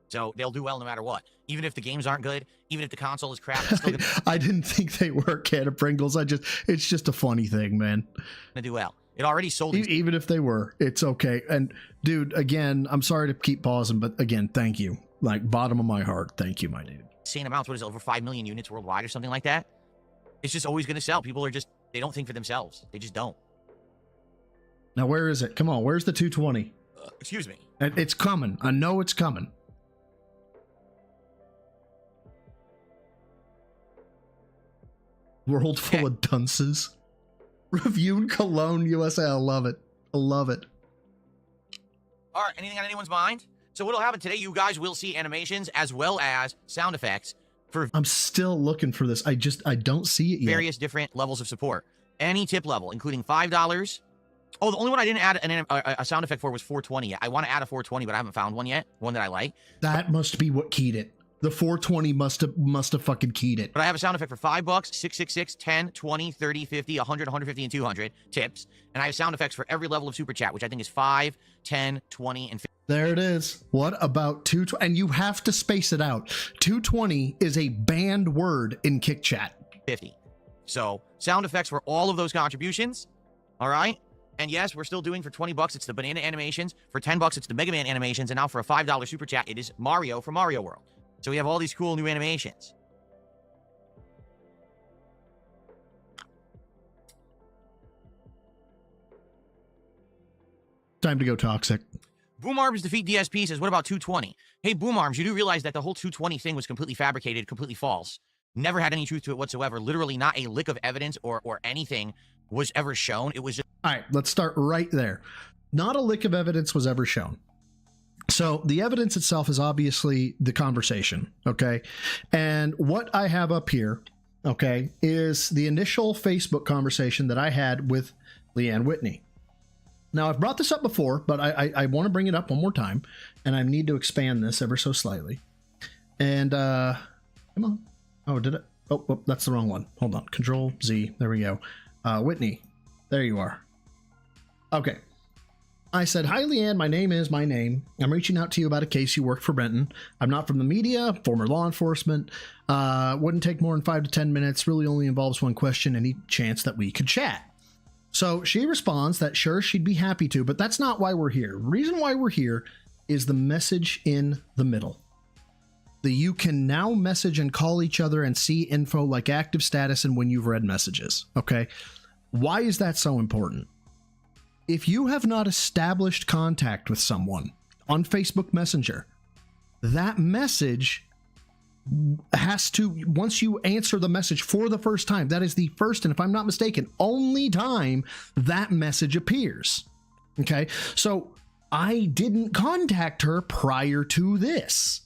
C: So they'll do well no matter what. Even if the games aren't good, even if the console is crap, it's still
F: I didn't think they were can of Pringles. It's just a funny thing, man.
C: gonna do well. It already sold.
F: Even if they were, it's okay. And dude, again, I'm sorry to keep pausing, but again, thank you. Like bottom of my heart, thank you, my dude.
C: Insane amounts. What is it, over 5 million units worldwide or something like that? It's just always gonna sell. People are just, they don't think for themselves. They just don't.
F: Now, where is it? Come on, where's the 220?
C: Excuse me.
F: It's coming. I know it's coming. World full of dunces. Reviewed Cologne, USA. I love it. I love it.
C: All right, anything on anyone's mind? So what'll happen today, you guys will see animations as well as sound effects for
F: I'm still looking for this. I don't see it yet.
C: various different levels of support. Any tip level, including $5, Oh, the only one I didn't add a sound effect for was 420 yet. I want to add a 420, but I haven't found one yet. One that I like.
F: That must be what keyed it. The 420 must have fucking keyed it.
C: But I have a sound effect for $5, 666, 10, 20, 30, 50, 100, 150, and 200 tips. And I have sound effects for every level of super chat, which I think is 5, 10, 20, and 50.
F: There it is. What about 220? And you have to space it out. 220 is a banned word in Kick Chat.
C: 50. So sound effects for all of those contributions. All right. And yes, we're still doing for $20, it's the banana animations. For $10, it's the Mega Man animations. And now for a $5 super chat, it is Mario from Mario World. So we have all these cool new animations.
F: Time to go toxic.
C: Boom Arms Defeat DSP says, what about 220? Hey, Boom Arms, you do realize that the whole 220 thing was completely fabricated, completely false. Never had any truth to it whatsoever. Literally not a lick of evidence or anything was ever shown. It was just...
F: All right, let's start right there. Not a lick of evidence was ever shown. So the evidence itself is obviously the conversation, okay? And what I have up here, okay, is the initial Facebook conversation that I had with Leanne Whitney. Now, I've brought this up before, but I want to bring it up one more time, and I need to expand this ever so slightly. And, come on. Oh, did it? Oh, that's the wrong one. Hold on. Control Z. There we go. Whitney. There you are. Okay. I said, hi, Leanne. My name is my name. I'm reaching out to you about a case you worked for Benton. I'm not from the media, former law enforcement. Wouldn't take more than 5 to 10 minutes. Really only involves one question. Any chance that we could chat? So she responds that sure, she'd be happy to, but that's not why we're here. The reason why we're here is the message in the middle. You can now message and call each other and see info like active status and when you've read messages. Okay. Why is that so important? If you have not established contact with someone on Facebook Messenger, that message has to, once you answer the message for the first time, that is the first, and if I'm not mistaken, only time that message appears. Okay. So I didn't contact her prior to this,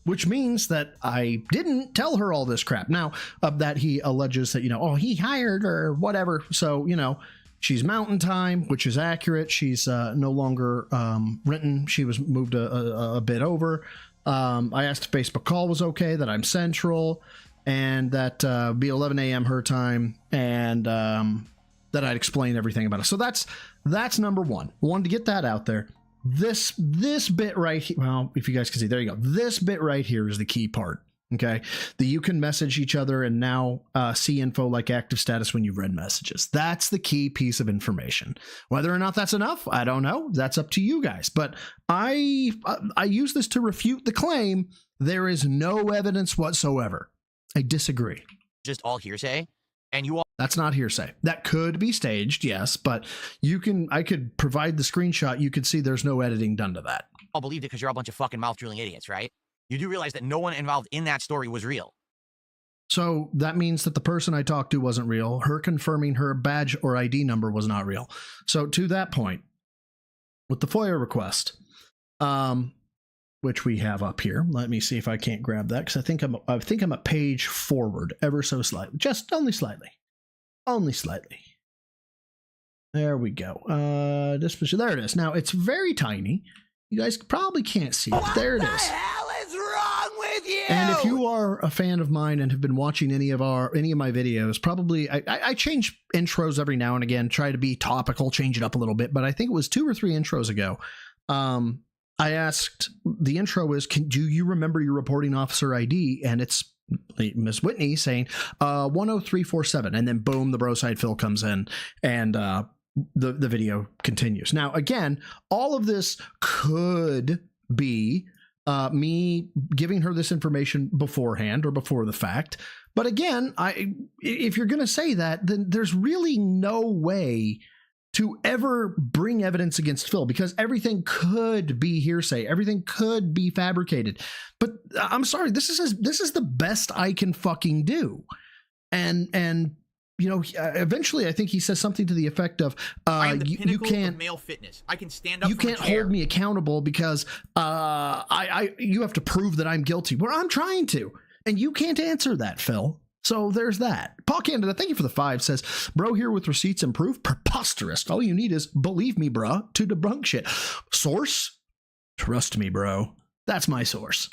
F: which means that I didn't tell her all this crap. Now, that he alleges that, oh, he hired her or whatever. So, she's Mountain Time, which is accurate. She's no longer Renton. She was moved a bit over. I asked if Facebook call was okay, that I'm Central, and that be 11 a.m. her time, and that I'd explain everything about it. So that's number one. Wanted to get that out there. This bit right here, well, if you guys can see, there you go. This bit right here is the key part. Okay, that you can message each other and now see info like active status when you've read messages. That's the key piece of information. Whether or not that's enough, I don't know. That's up to you guys. But I use this to refute the claim there is no evidence whatsoever. I disagree.
C: Just all hearsay, and you all...
F: That's not hearsay. That could be staged, yes, but I could provide the screenshot. You could see there's no editing done to that.
C: all believed it because you're a bunch of fucking mouth-drooling idiots, right? You do realize that no one involved in that story was real.
F: So that means that the person I talked to wasn't real. Her confirming her badge or ID number was not real. So to that point, with the FOIA request, which we have up here, let me see if I can't grab that, because I think I'm a page forward ever so slightly, just only slightly. There we go. There it is. Now it's very tiny. You guys probably can't see it. There it is.
K: What the hell is wrong with you?
F: And if you are a fan of mine and have been watching any of my videos, probably I change intros every now and again, try to be topical, change it up a little bit. But I think it was 2 or 3 intros ago. I asked, the intro is, do you remember your reporting officer ID? And it's Miss Whitney saying 10347, and then boom, the bro side fill comes in, and the video continues. Now, again, all of this could be me giving her this information beforehand or before the fact. But again, if you're going to say that, then there's really no way to ever bring evidence against Phil, because everything could be hearsay. Everything could be fabricated. But I'm sorry, this is the best I can fucking do. And you know, eventually I think he says something to the effect of, you can't,
I: of male fitness. I can stand up.
F: You can't hold me accountable because you have to prove that I'm guilty. Well, I'm trying to, and you can't answer that, Phil. So there's that. Paul Candida, thank you for the 5, says, bro here with receipts and proof. preposterous. All you need is believe me, bruh, to debunk shit. Source? Trust me, bro. That's my source.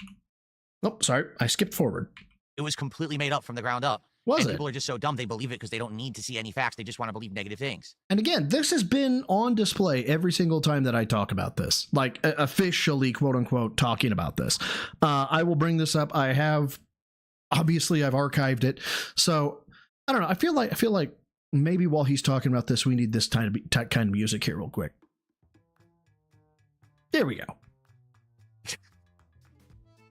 F: Oh, sorry. I skipped forward.
C: It was completely made up from the ground up.
F: Was
C: and
F: it?
C: People are just so dumb they believe it because they don't need to see any facts. They just want to believe negative things.
F: And again, this has been on display every single time that I talk about this, like officially, quote unquote, talking about this. I will bring this up. Obviously, I've archived it. So I don't know. I feel like maybe while he's talking about this, we need this kind of music here real quick. There we go.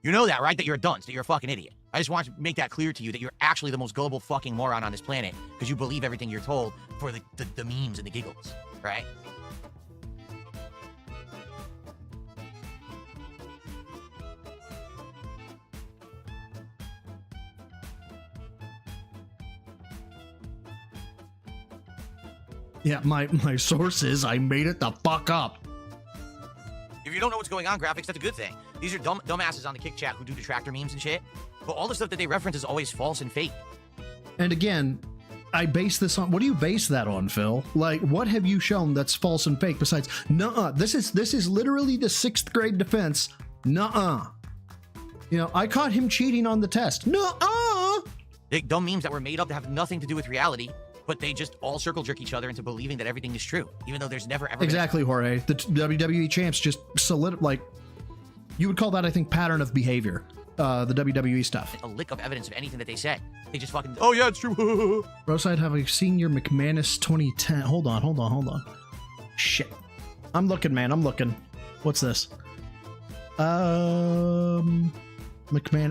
C: You know that, right? That you're a dunce, that you're a fucking idiot. I just want to make that clear to you that you're actually the most gullible fucking moron on this planet because you believe everything you're told for the memes and the giggles, right?
F: Yeah, my source is I made it the fuck up.
C: If you don't know what's going on, graphics, that's a good thing. These are dumbasses on the Kick Chat who do detractor memes and shit. But all the stuff that they reference is always false and fake.
F: And again, I base this on, what do you base that on, Phil? Like, what have you shown that's false and fake besides, nuh-uh, this is literally the 6th grade defense, nuh-uh. You know, I caught him cheating on the test, nuh-uh.
C: Dumb memes that were made up that have nothing to do with reality, but they just all circle jerk each other into believing that everything is true, even though there's never ever
F: Exactly, Jorge. The WWE champs just like, you would call that, I think, pattern of behavior. The WWE stuff.
C: A lick of evidence of anything that they say. They just fucking, oh yeah, it's true.
F: Roside have a senior McManus 2010. Hold on. Shit. I'm looking, man. I'm looking. What's this? McMahon.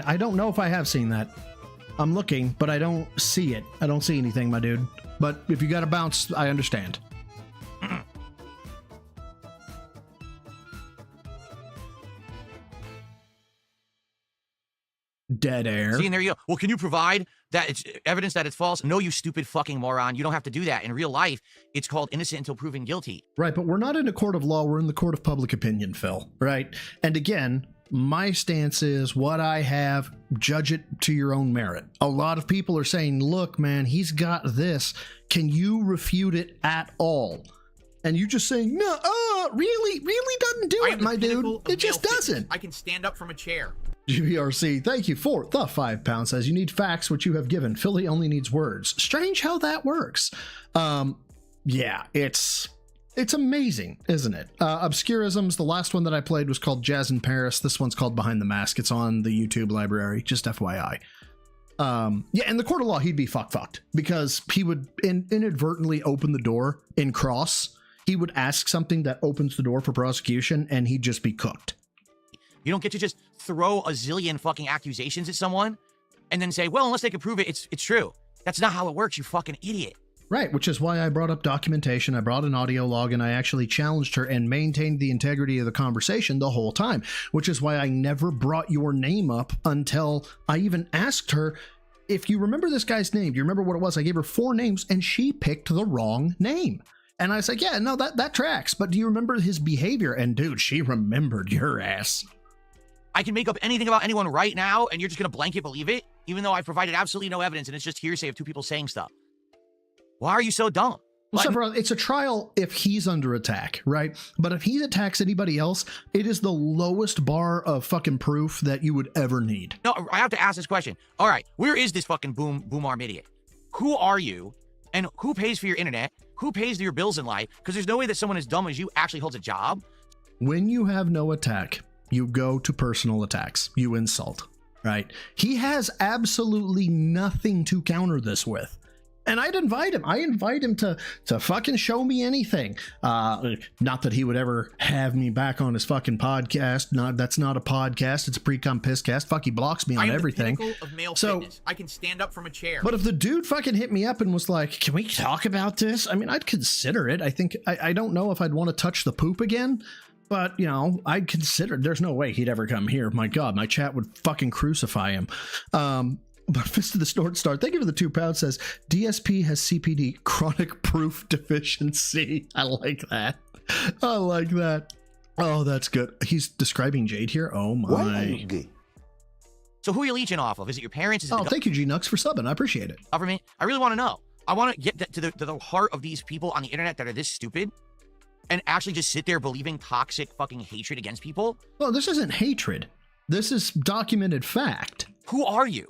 F: I don't know if I have seen that. I'm looking, but I don't see it. I don't see anything, my dude. But if you got to bounce, I understand. Dead air.
C: See, and there you go. Well, can you provide that it's evidence that it's false? No, you stupid fucking moron. You don't have to do that. In real life, it's called innocent until proven guilty.
F: Right, but we're not in a court of law. We're in the court of public opinion, Phil. Right? And again, my stance is what I have, judge it to your own merit. A lot of people are saying, look, man, he's got this. Can you refute it at all? And you just saying, no, really doesn't do it, my dude. It just doesn't.
I: I can stand up from a chair.
F: GBRC, thank you for the £5. Says you need facts, which you have given. Philly only needs words. Strange how that works. Yeah, it's amazing, isn't it? Obscurisms, the last one that I played was called Jazz in Paris. This one's called Behind the Mask. It's on the YouTube library, just FYI. Yeah, in the court of law, he'd be fucked because he would inadvertently open the door in cross. He would ask something that opens the door for prosecution, and he'd just be cooked.
C: You don't get to just throw a zillion fucking accusations at someone and then say, well, unless they can prove it, it's true. That's not how it works, you fucking idiot.
F: Right, which is why I brought up documentation, I brought an audio log, and I actually challenged her and maintained the integrity of the conversation the whole time, which is why I never brought your name up until I even asked her, if you remember this guy's name, do you remember what it was? I gave her 4 names, and she picked the wrong name. And I was like, yeah, no, that tracks, but do you remember his behavior? And dude, she remembered your ass.
C: I can make up anything about anyone right now, and you're just going to blanket believe it, even though I provided absolutely no evidence, and it's just hearsay of 2 people saying stuff. Why are you so dumb?
F: Well, it's a trial if he's under attack, right? But if he attacks anybody else, it is the lowest bar of fucking proof that you would ever need.
C: No, I have to ask this question. All right, where is this fucking boom arm idiot? Who are you, and who pays for your internet? Who pays your bills in life? Because there's no way that someone as dumb as you actually holds a job. When
F: you have no attack, you go to personal attacks. You insult, right? He has absolutely nothing to counter this with. And I'd invite him. I invite him to fucking show me anything. Not that he would ever have me back on his fucking podcast. That's not a podcast. It's a pre-cum pisscast. Fuck, he blocks me on everything.
I: The pinnacle of male fitness. I can stand up from a chair.
F: But if the dude fucking hit me up and was like, can we talk about this? I mean, I'd consider it. I don't know if I'd want to touch the poop again. But, you know, I'd consider. There's no way he'd ever come here. My God, my chat would fucking crucify him. But Fist of the Snort Star, thank you for the £2, says DSP has CPD, chronic proof deficiency. I like that. Oh, that's good. He's describing Jade here. Oh my.
C: So who are you leeching off of? Is it your parents? Is it
F: thank you, G-Nux, for subbing. I appreciate it.
C: Government? I really want to know. I want to get to the heart of these people on the internet that are this stupid and actually just sit there believing toxic fucking hatred against people.
F: Well, this isn't hatred. This is documented fact.
C: Who are you?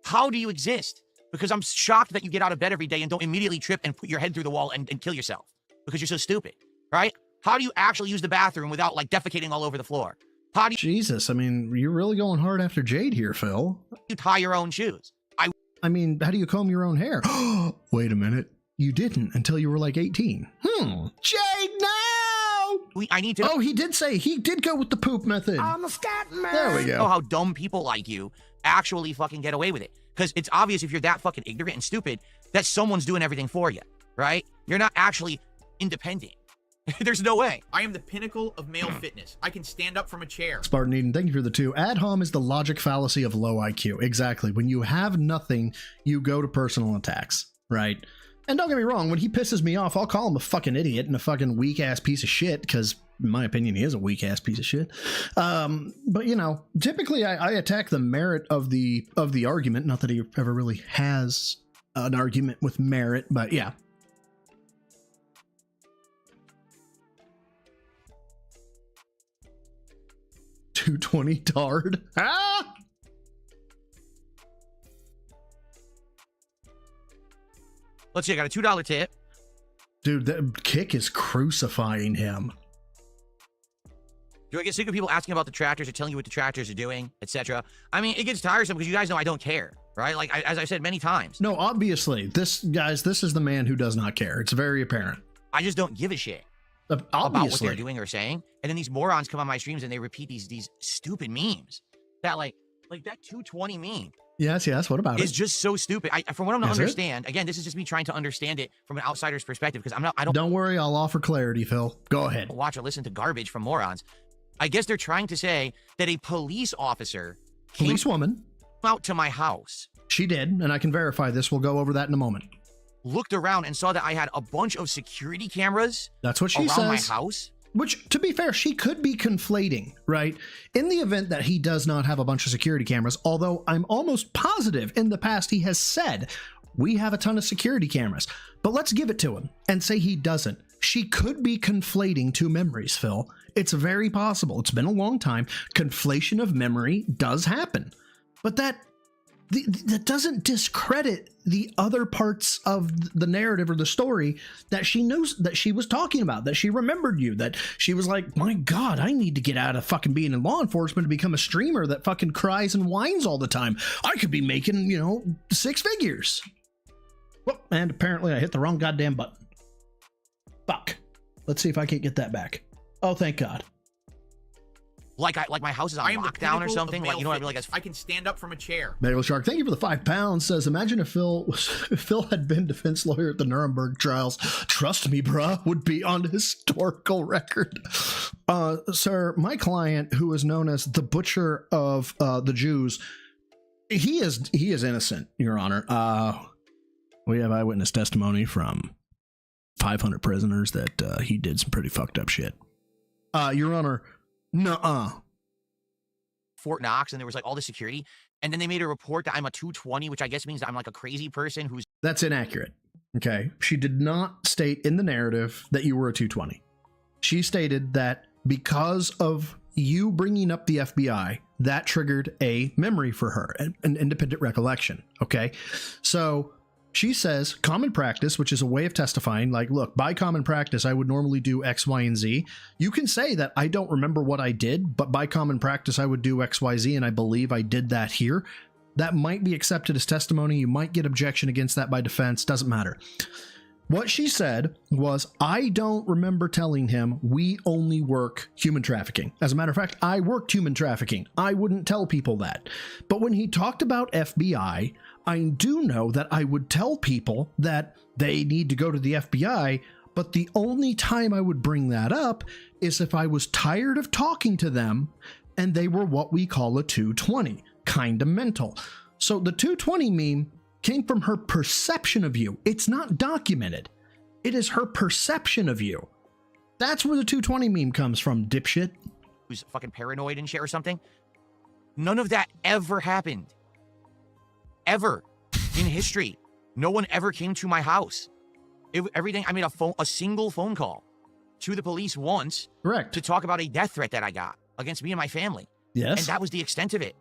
C: How do you exist? Because I'm shocked that you get out of bed every day and don't immediately trip and put your head through the wall and kill yourself because you're so stupid, right? How do you actually use the bathroom without like defecating all over the floor? How do you
F: Jesus, I mean, you're really going hard after Jade here, Phil.
C: tie your own shoes?
F: I mean, how do you comb your own hair? Wait a minute. You didn't until you were like 18. Jade, no!
C: I need to know.
F: Oh, he did go with the poop method.
K: I'm a scat man.
F: There we go.
C: Know how dumb people like you actually fucking get away with it. Because it's obvious if you're that fucking ignorant and stupid that someone's doing everything for you, right? You're not actually independent. There's no way.
I: I am the pinnacle of male fitness. I can stand up from a chair.
F: Spartan Eden, thank you for the 2. Ad hom is the logic fallacy of low IQ. Exactly. When you have nothing, you go to personal attacks, right? And don't get me wrong, when he pisses me off, I'll call him a fucking idiot and a fucking weak-ass piece of shit, because in my opinion, he is a weak-ass piece of shit. But, you know, typically I attack the merit of the argument. Not that he ever really has an argument with merit, but yeah. $220 tard. Ah!
C: Let's see, I got a $2 tip.
F: Dude, that kick is crucifying him.
C: Do I get sick of people asking about detractors or telling you what detractors are doing, etc.? I mean, it gets tiresome because you guys know I don't care, right? Like, as I said many times.
F: No, obviously, this is the man who does not care. It's very apparent.
C: I just don't give a shit about what they're doing or saying. And then these morons come on my streams and they repeat these stupid memes that like that 220 meme.
F: Yes. What about it?
C: It's just so stupid. From what I'm to understand, again, this is just me trying to understand it from an outsider's perspective because I don't.
F: Don't worry, I'll offer clarity, Phil. Go ahead.
C: Watch or listen to garbage from morons. I guess they're trying to say that a police officer came out to my house.
F: She did, and I can verify this. We'll go over that in a moment.
C: Looked around and saw that I had a bunch of security cameras.
F: That's what she
C: around
F: says.
C: My house.
F: Which, to be fair, she could be conflating, right? In the event that he does not have a bunch of security cameras, although I'm almost positive in the past he has said, we have a ton of security cameras. But let's give it to him and say he doesn't. She could be conflating two memories, Phil. It's very possible. It's been a long time. Conflation of memory does happen. But that doesn't discredit the other parts of the narrative or the story that she knows that she was talking about, that she remembered you, that she was like, my God, I need to get out of fucking being in law enforcement to become a streamer that fucking cries and whines all the time. I could be making, 6 figures. Well, and apparently I hit the wrong goddamn button. Fuck. Let's see if I can't get that back. Oh, thank God.
C: Like my house is on lockdown or something. Like, what I mean? Like
I: I can stand up from a chair.
F: Bagel Shark, thank you for the £5. Says, imagine if Phil had been defense lawyer at the Nuremberg trials. Trust me, bruh, would be on historical record. Sir, my client, who is known as the Butcher of the Jews, he is innocent, Your Honor. We have eyewitness testimony from 500 prisoners that he did some pretty fucked up shit. Your Honor, nuh-uh.
C: Fort Knox, and there was like all the security, and then they made a report that I'm a 220, which I guess means that I'm like a crazy person who's...
F: That's inaccurate. Okay. She did not state in the narrative that you were a 220. She stated that because of you bringing up the FBI, that triggered a memory for her, an independent recollection. Okay. So she says common practice, which is a way of testifying, like, look, by common practice, I would normally do X, Y, and Z. You can say that I don't remember what I did, but by common practice, I would do X, Y, Z, and I believe I did that here. That might be accepted as testimony. You might get objection against that by defense. Doesn't matter. What she said was, I don't remember telling him we only work human trafficking. As a matter of fact, I worked human trafficking. I wouldn't tell people that. But when he talked about FBI, I do know that I would tell people that they need to go to the FBI, but the only time I would bring that up is if I was tired of talking to them and they were what we call a 220, kind of mental. So the 220 meme came from her perception of you. It's not documented. It is her perception of you. That's where the 220 meme comes from, dipshit.
C: Who's fucking paranoid and shit or something. None of that ever happened. Ever in history. No one ever came to my house. Everything, I made a single phone call to the police once.
F: Correct.
C: To talk about a death threat that I got against me and my family.
F: Yes.
C: And that was the extent of it.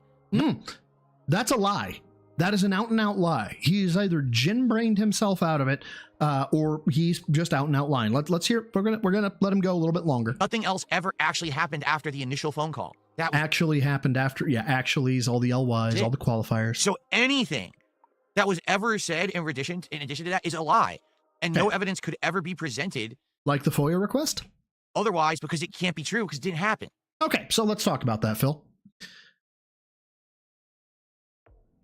F: That's a lie. That is an out and out lie. He's either gin-brained himself out of it, or he's just out and out lying. Let's hear. We're gonna let him go a little bit longer.
C: Nothing else ever actually happened after the initial phone call. That
F: actually happened after. Yeah, actuallys, all the LYs, all the qualifiers.
C: So anything that was ever said in addition to that is a lie, and no evidence could ever be presented.
F: Like the FOIA request?
C: Otherwise, because it can't be true because it didn't happen.
F: Okay, so let's talk about that, Phil.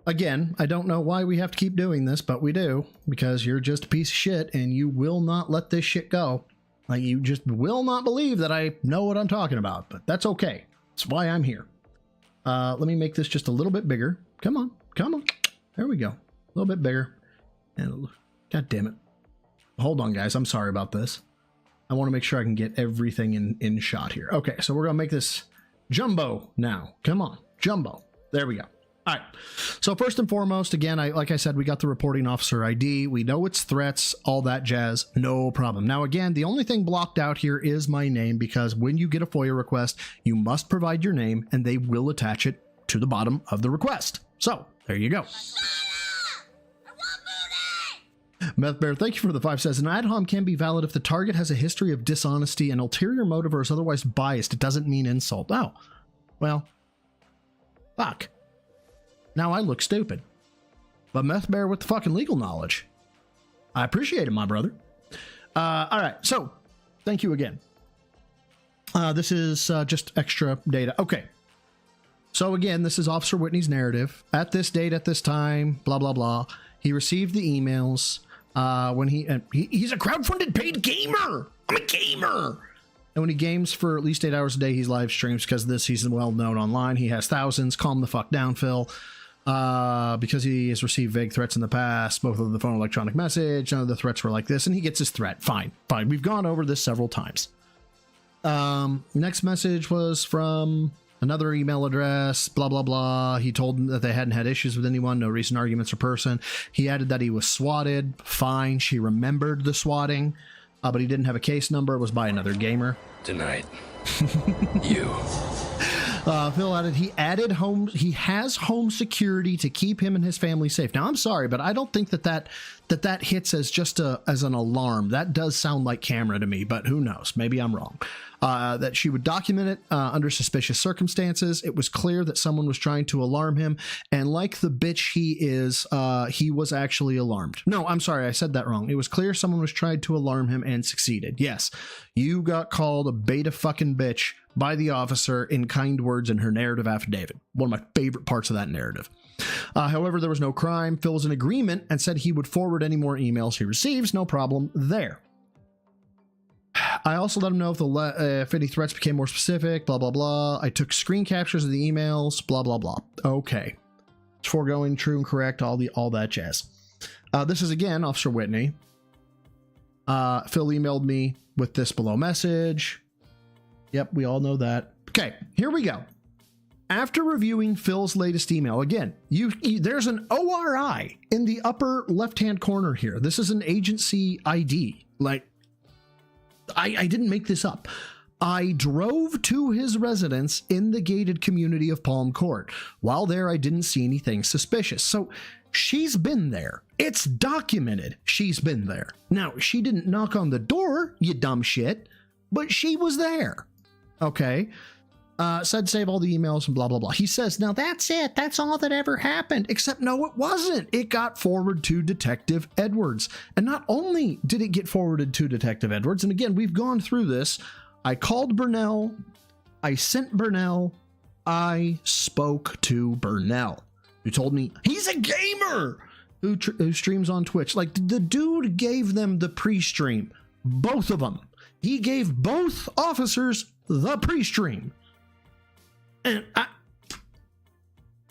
F: Again, I don't know why we have to keep doing this, but we do, because you're just a piece of shit and you will not let this shit go. Like, you just will not believe that I know what I'm talking about, but that's okay. That's why I'm here. Let me make this just a little bit bigger. Come on. There we go. A little bit bigger. And God damn it. Hold on, guys. I'm sorry about this. I want to make sure I can get everything in shot here. Okay, so we're going to make this jumbo now. Come on. Jumbo. There we go. All right. So first and foremost, again, like I said, we got the reporting officer ID. We know it's threats, all that jazz. No problem. Now, again, the only thing blocked out here is my name, because when you get a FOIA request, you must provide your name and they will attach it to the bottom of the request. So there you go. Meth Bear, thank you for the 5 says, an ad hom can be valid if the target has a history of dishonesty, an ulterior motive, or is otherwise biased. It doesn't mean insult. Oh, well, fuck. Now I look stupid. But Meth Bear with the fucking legal knowledge. I appreciate it, my brother. All right, so thank you again. This is just extra data. Okay. So again, this is Officer Whitney's narrative. At this date, at this time, blah, blah, blah. He received the emails when he's a crowdfunded paid gamer. I'm a gamer. And when he games for at least 8 hours a day, he's live streams because this he's well known online. He has thousands. Calm the fuck down, Phil. Because he has received vague threats in the past, both of the phone and electronic message. None of the threats were like this, and he gets his threat. Fine. We've gone over this several times. Next message was from another email address, blah, blah, blah. He told them that they hadn't had issues with anyone, no recent arguments or person. He added that he was swatted. Fine. She remembered the swatting, but he didn't have a case number. It was by another gamer.
L: Tonight, you.
F: Phil added he has home security to keep him and his family safe. Now, I'm sorry, but I don't think that hits as just as an alarm. That does sound like camera to me, but who knows? Maybe I'm wrong. That she would document it under suspicious circumstances. It was clear that someone was trying to alarm him, and like the bitch he is, he was actually alarmed. No, I'm sorry, I said that wrong. It was clear someone was trying to alarm him and succeeded. Yes, you got called a beta fucking bitch by the officer in kind words in her narrative affidavit. One of my favorite parts of that narrative. However, there was no crime. Phil was in agreement and said he would forward any more emails he receives. No problem there. I also let him know if any threats became more specific, blah, blah, blah. I took screen captures of the emails, blah, blah, blah. Okay. It's foregoing, true and correct, all that jazz. This is, again, Officer Whitney. Phil emailed me with this below message. Yep, we all know that. Okay, here we go. After reviewing Phil's latest email, again, there's an ORI in the upper left-hand corner here. This is an agency ID. Like, I didn't make this up. I drove to his residence in the gated community of Palm Court. While there, I didn't see anything suspicious. So she's been there. It's documented she's been there. Now, she didn't knock on the door, you dumb shit, but she was there. Okay. Said save all the emails and blah, blah, blah. He says, now that's it. That's all that ever happened. Except no, it wasn't. It got forwarded to Detective Edwards. And not only did it get forwarded to Detective Edwards, and again, we've gone through this. I called Burnell. I sent Burnell. I spoke to Burnell, who told me he's a gamer who streams on Twitch. Like, the dude gave them the pre-stream. Both of them. He gave both officers the pre-stream. And I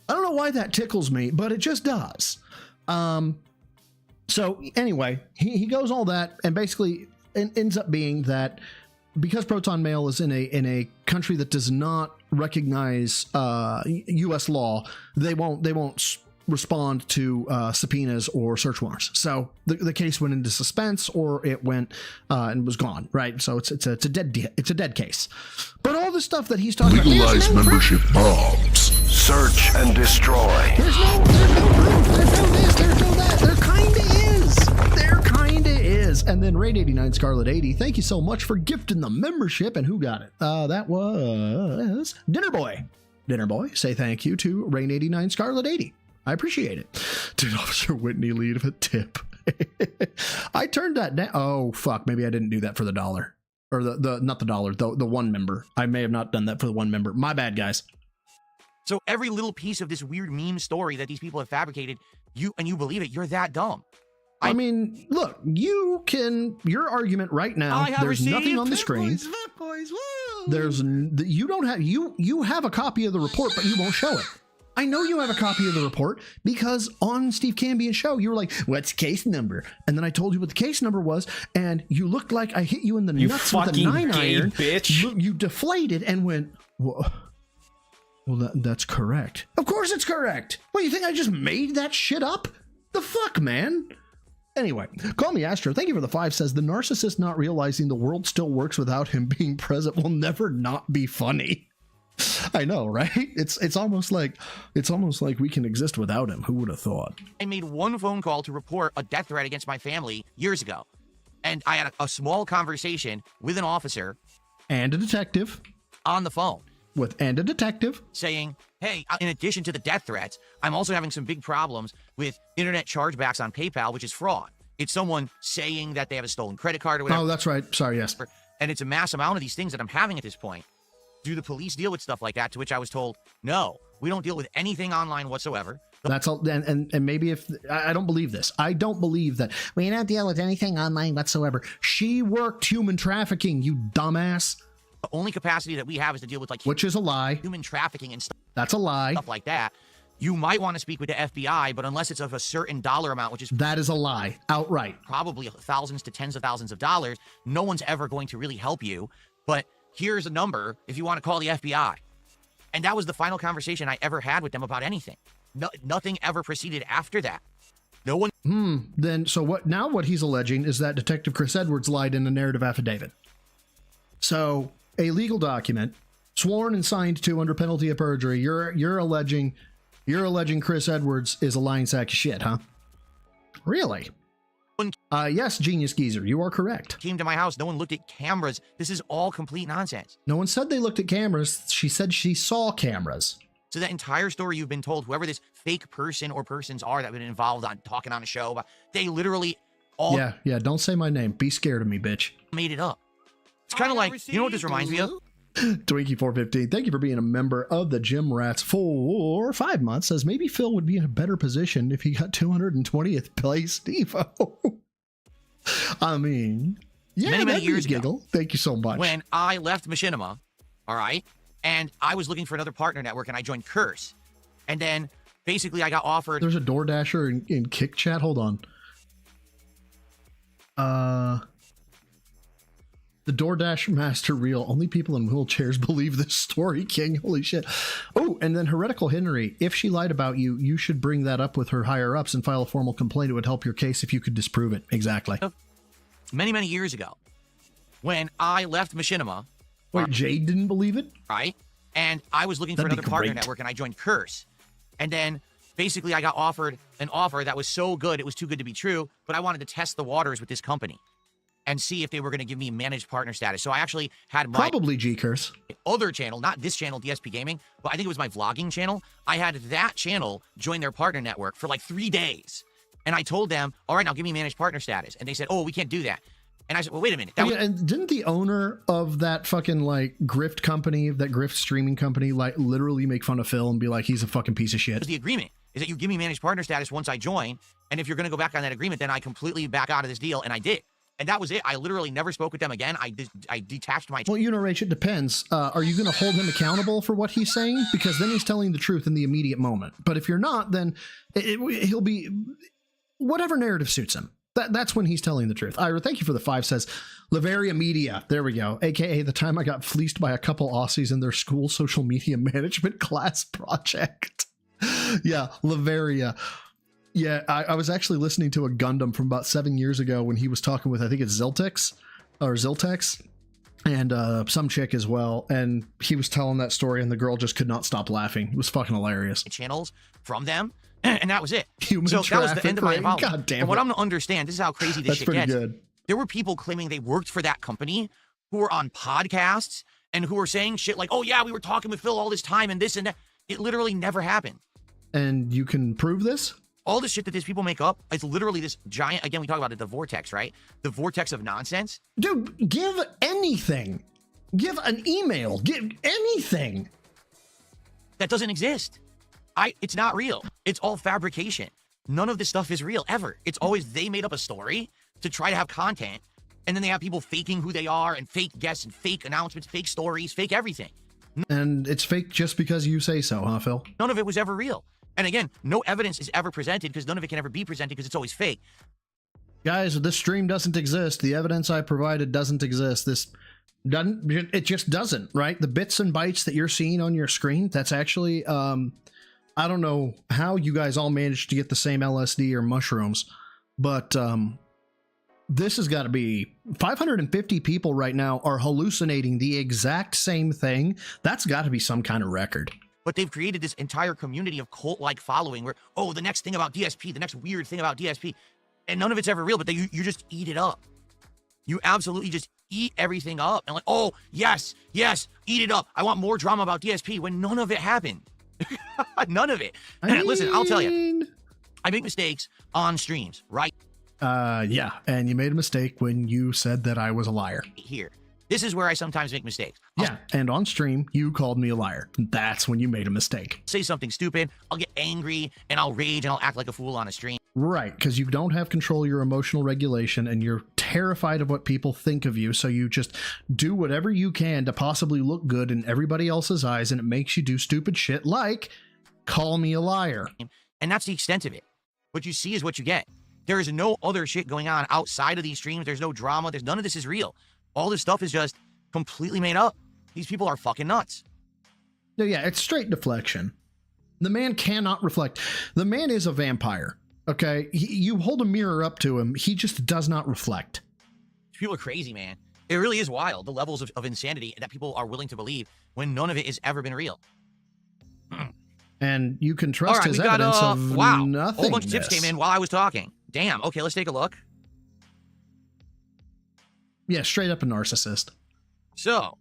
F: don't know why that tickles me, but it just does. So anyway, he goes all that, and basically it ends up being that because Proton Mail is in a country that does not recognize U.S. law, they won't respond to subpoenas or search warrants. So the case went into suspense, or it went and was gone, right? So it's a dead case. But all the stuff that he's talking
L: Legalize
F: about,
L: membership bombs. Search and destroy.
F: there's no proof. There's no this. There's no that. There kinda is. And then Raid 89 Scarlet 80, thank you so much for gifting the membership. And who got it? That was Dinner Boy. Dinner Boy, say thank you to Rain 89 Scarlet 80. I appreciate it. Did Officer Whitney leave a tip? I turned that down. Oh, fuck. Maybe I didn't do that for the dollar. Or not the dollar, the one member. I may have not done that for the one member. My bad, guys.
C: So every little piece of this weird meme story that these people have fabricated, you believe it, you're that dumb.
F: I mean, look, your argument right now, there's nothing on the screen. You have a copy of the report, but you won't show it. I know you have a copy of the report because on Steve Cambian's show, you were like, what's case number? And then I told you what the case number was, and you looked like I hit you in the nuts with a 9-iron.
G: Bitch.
F: You deflated and went, well, that's correct. Of course it's correct. What, you think I just made that shit up? The fuck, man? Anyway, Call Me Astro, thank you for the 5, says the narcissist not realizing the world still works without him being present will never not be funny. I know, right? It's almost like we can exist without him. Who would have thought?
C: I made one phone call to report a death threat against my family years ago. And I had a small conversation with an officer.
F: And a detective.
C: On the phone.
F: And a detective.
C: Saying, hey, in addition to the death threats, I'm also having some big problems with internet chargebacks on PayPal, which is fraud. It's someone saying that they have a stolen credit card or whatever.
F: Oh, that's right. Sorry, yes.
C: And it's a mass amount of these things that I'm having at this point. Do the police deal with stuff like that? To which I was told, no, we don't deal with anything online whatsoever.
F: That's all. And maybe if I don't believe this, I don't believe that we don't deal with anything online whatsoever. She worked human trafficking, you dumbass.
C: The only capacity that we have is to deal with
F: which is a lie.
C: Human trafficking and stuff.
F: That's a lie.
C: Stuff like that. You might want to speak with the FBI, but unless it's of a certain dollar amount, which is
F: that is a lie outright.
C: Probably thousands to tens of thousands of dollars. No one's ever going to really help you. But here's a number if you want to call the FBI. And that was the final conversation I ever had with them about anything. Nothing ever proceeded after that. No one.
F: Then so what? Now what he's alleging is that Detective Chris Edwards lied in a narrative affidavit. So a legal document sworn and signed to under penalty of perjury. You're alleging Chris Edwards is a lying sack of shit, huh? Really? Yes, Genius Geezer, you are correct.
C: Came to my house. No one looked at cameras. This is all complete nonsense.
F: No one said they looked at cameras. She said she saw cameras.
C: So that entire story you've been told, whoever this fake person or persons are that have been involved on talking on a show about, they literally all
F: Yeah, don't say my name. Be scared of me, bitch.
C: Made it up. It's kind of like, you know what this reminds me of?
F: Twinkie415, thank you for being a member of the Gym Rats for 5 months. Says maybe Phil would be in a better position if he got 220th place Devo. I mean, yeah,
C: many years ago.
F: Thank you so much.
C: When I left Machinima, all right, and I was looking for another partner network, and I joined Curse, and then basically I got offered.
F: There's a DoorDasher in Kick Chat. Hold on. The DoorDash Master Reel. Only people in wheelchairs believe this story, King. Holy shit. Oh, and then Heretical Henry. If she lied about you, you should bring that up with her higher ups and file a formal complaint. It would help your case if you could disprove it. Exactly.
C: Many years ago, when I left Machinima.
F: Wait, Jade didn't believe it?
C: Right. And I was looking for another partner network, and I joined Curse. And then basically I got offered an offer that was so good, it was too good to be true, but I wanted to test the waters with this company and see if they were going to give me managed partner status. So I actually had my
F: probably G-Curse
C: other channel, not this channel, DSP Gaming, but I think it was my vlogging channel. I had that channel join their partner network for like 3 days. And I told them, all right, now give me managed partner status. And they said, oh, we can't do that. And I said, well, wait a minute.
F: And didn't the owner of that fucking like grift company, that grift streaming company, like literally make fun of Phil and be like, he's a fucking piece of shit?
C: It was the agreement is that you give me managed partner status once I join. And if you're going to go back on that agreement, then I completely back out of this deal. And I did. And that was it. I literally never spoke with them again. I detached my...
F: Well, you know, Rach, it depends. Are you going to hold him accountable for what he's saying? Because then he's telling the truth in the immediate moment. But if you're not, then he'll be... whatever narrative suits him. That's when he's telling the truth. Ira, thank you for the 5, says Lavaria Media. There we go. AKA the time I got fleeced by a couple Aussies in their school social media management class project. Yeah, Lavaria. Yeah, I was actually listening to a Gundam from about 7 years ago when he was talking with, I think it's Ziltex, and some chick as well. And he was telling that story, and the girl just could not stop laughing. It was fucking hilarious.
C: Channels from them, and that was it.
F: Human
C: so that was the end of my involvement.
F: God damn
C: and what
F: it.
C: I'm to understand, this is how crazy this
F: That's
C: shit
F: pretty
C: gets.
F: good.
C: There were people claiming they worked for that company who were on podcasts and who were saying shit like, oh yeah, we were talking with Phil all this time and this and that. It literally never happened.
F: And you can prove this?
C: All the shit that these people make up, it's literally this giant, again, we talk about it, the vortex, right? The vortex of nonsense.
F: Dude, give anything. Give an email. Give anything.
C: That doesn't exist. It's not real. It's all fabrication. None of this stuff is real, ever. It's always they made up a story to try to have content, and then they have people faking who they are, and fake guests, and fake announcements, fake stories, fake everything.
F: And it's fake just because you say so, huh, Phil?
C: None of it was ever real. And again, no evidence is ever presented because none of it can ever be presented because it's always fake.
F: Guys, this stream doesn't exist. The evidence I provided doesn't exist. It just doesn't, right? The bits and bytes that you're seeing on your screen, that's actually, I don't know how you guys all managed to get the same LSD or mushrooms, but this has got to be 550 people right now are hallucinating the exact same thing. That's got to be some kind of record.
C: But they've created this entire community of cult-like following where, oh, the next thing about DSP, the next weird thing about DSP, and none of it's ever real, but you just eat it up. You absolutely just eat everything up and like, oh, yes, eat it up. I want more drama about DSP when none of it happened. None of it. Listen, I'll tell you, I make mistakes on streams, right?
F: Yeah, and you made a mistake when you said that I was a liar.
C: Here. This is where I sometimes make mistakes.
F: Yeah, and on stream, you called me a liar. That's when you made a mistake.
C: Say something stupid, I'll get angry, and I'll rage, and I'll act like a fool on a stream.
F: Right, because you don't have control of your emotional regulation, and you're terrified of what people think of you, so you just do whatever you can to possibly look good in everybody else's eyes, and it makes you do stupid shit like call me a liar.
C: And that's the extent of it. What you see is what you get. There is no other shit going on outside of these streams. There's no drama. None of this is real. All this stuff is just completely made up. These people are fucking nuts.
F: No, yeah, it's straight deflection. The man cannot reflect. The man is a vampire, okay? You hold a mirror up to him, he just does not reflect.
C: People are crazy, man. It really is wild, the levels of insanity that people are willing to believe when none of it has ever been real.
F: And you can trust
C: All right,
F: his
C: we got,
F: evidence of
C: wow,
F: nothingness.
C: a whole bunch of tips came in while I was talking. Damn, okay, let's take a look.
F: Yeah, straight up a narcissist.
C: So,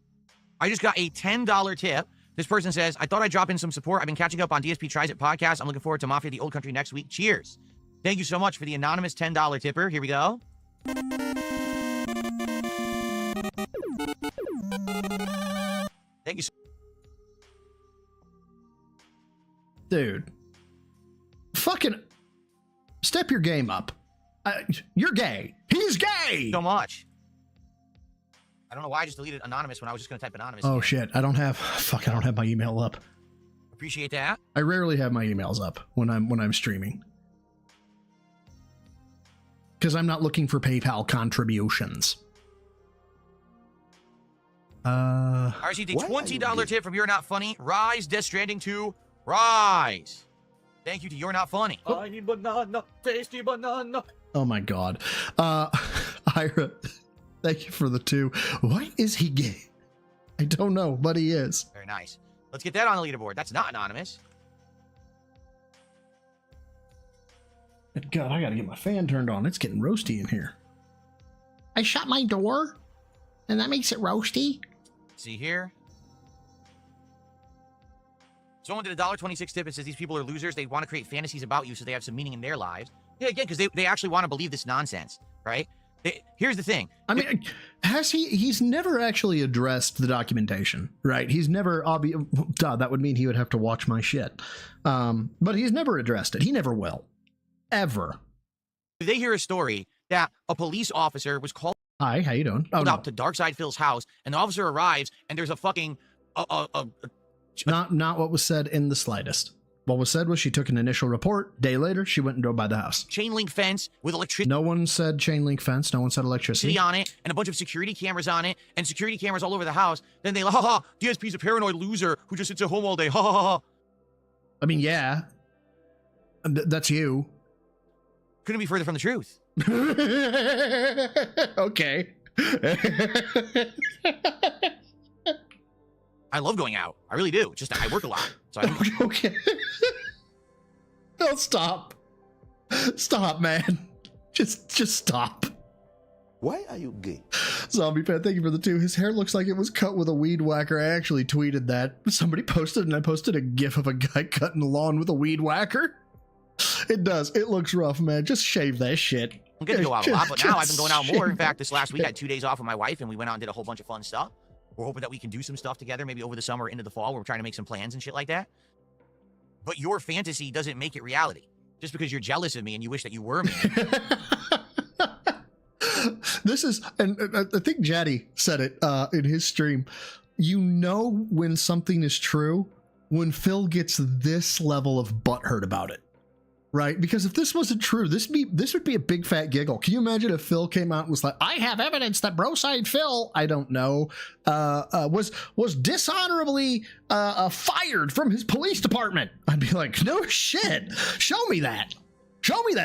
C: I just got a $10 tip. This person says, I thought I'd drop in some support. I've been catching up on DSP Tries It podcast. I'm looking forward to Mafia the Old Country next week. Cheers. Thank you so much for the anonymous $10 tipper. Here we go. Thank you so
F: Dude. Fucking step your game up. You're gay. He's gay.
C: much. I don't know why I just deleted anonymous when I was just going to type anonymous.
F: Oh
C: again.
F: shit. I don't have my email up.
C: Appreciate that.
F: I rarely have my emails up when I'm streaming. Because I'm not looking for PayPal contributions.
C: I received a $20 tip from You're Not Funny. Rise, Death Stranding 2. Rise. Thank you to You're Not Funny.
H: I need banana, tasty banana.
F: Oh my god. Ira, thank you for the 2. Why is he gay? I don't know, but he is.
C: Very nice. Let's get that on the leaderboard. That's not anonymous.
F: God, I gotta get my fan turned on. It's getting roasty in here. I shut my door, and that makes it roasty.
C: See here. Someone did a $1.26 tip and says these people are losers. They want to create fantasies about you so they have some meaning in their lives. Yeah, again, because they actually want to believe this nonsense, right? Here's the thing.
F: I mean, he's never actually addressed the documentation, right? He's never, that would mean he would have to watch my shit. But he's never addressed it. He never will. Ever.
C: They hear a story that a police officer was called
F: Hi, how you doing? Oh,
C: out to Darkside Phil's house, and the officer arrives, and there's a fucking...
F: Not what was said in the slightest. What was said was she took an initial report. Day later, she went and drove by the house.
C: Chain link fence with electricity.
F: No one said chain link fence. No one said electricity
C: on it, and a bunch of security cameras on it, and security cameras all over the house. Then they, ha ha, DSP's a paranoid loser who just sits at home all day, ha ha ha.
F: I mean, yeah. That's you.
C: Couldn't be further from the truth.
F: Okay.
C: I love going out. I really do. Just I work a lot. So I
F: Okay. No, stop. Stop, man. Just stop.
L: Why are you gay?
F: Zombie Pet, thank you for the 2. His hair looks like it was cut with a weed whacker. I actually tweeted that. Somebody posted, and I posted a gif of a guy cutting the lawn with a weed whacker. It does. It looks rough, man. Just shave that shit.
C: I'm going to go out a lot, but now I've been going out more. In fact, this last week I had 2 days off with my wife, and we went out and did a whole bunch of fun stuff. We're hoping that we can do some stuff together, maybe over the summer or into the fall. We're trying to make some plans and shit like that. But your fantasy doesn't make it reality. Just because you're jealous of me and you wish that you were me.
F: This is, and I think Jaddy said it in his stream. You know when something is true when Phil gets this level of butthurt about it, right? Because if this wasn't true, this would be a big fat giggle. Can you imagine if Phil came out and was like, "I have evidence that Broside Phil, I don't know, was dishonorably fired from his police department"? I'd be like, "No shit, show me that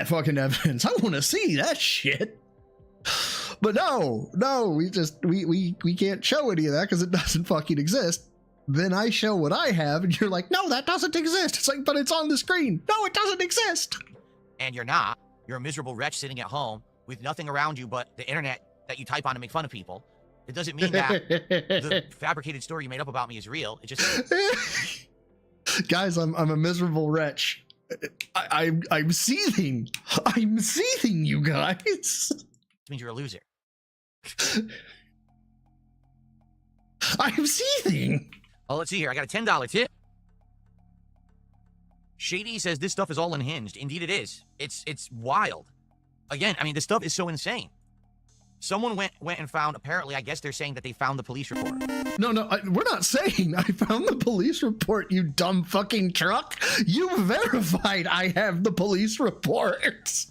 F: fucking evidence. I want to see that shit." But no, we can't show any of that because it doesn't fucking exist. Then I show what I have, and you're like, "No, that doesn't exist." It's like, but it's on the screen. No, it doesn't exist.
C: And you're not. You're a miserable wretch sitting at home with nothing around you but the internet that you type on to make fun of people. It doesn't mean that the fabricated story you made up about me is real. It just...
F: Guys, I'm a miserable wretch. I'm seething. I'm seething, you guys.
C: It means you're a loser.
F: I'm seething.
C: Oh, let's see here. I got a $10 tip. Shady says this stuff is all unhinged. Indeed it is. It's wild. Again, I mean, this stuff is so insane. Someone went and found, apparently, I guess they're saying that they found the police report.
F: No, we're not saying I found the police report, you dumb fucking truck. You verified I have the police report.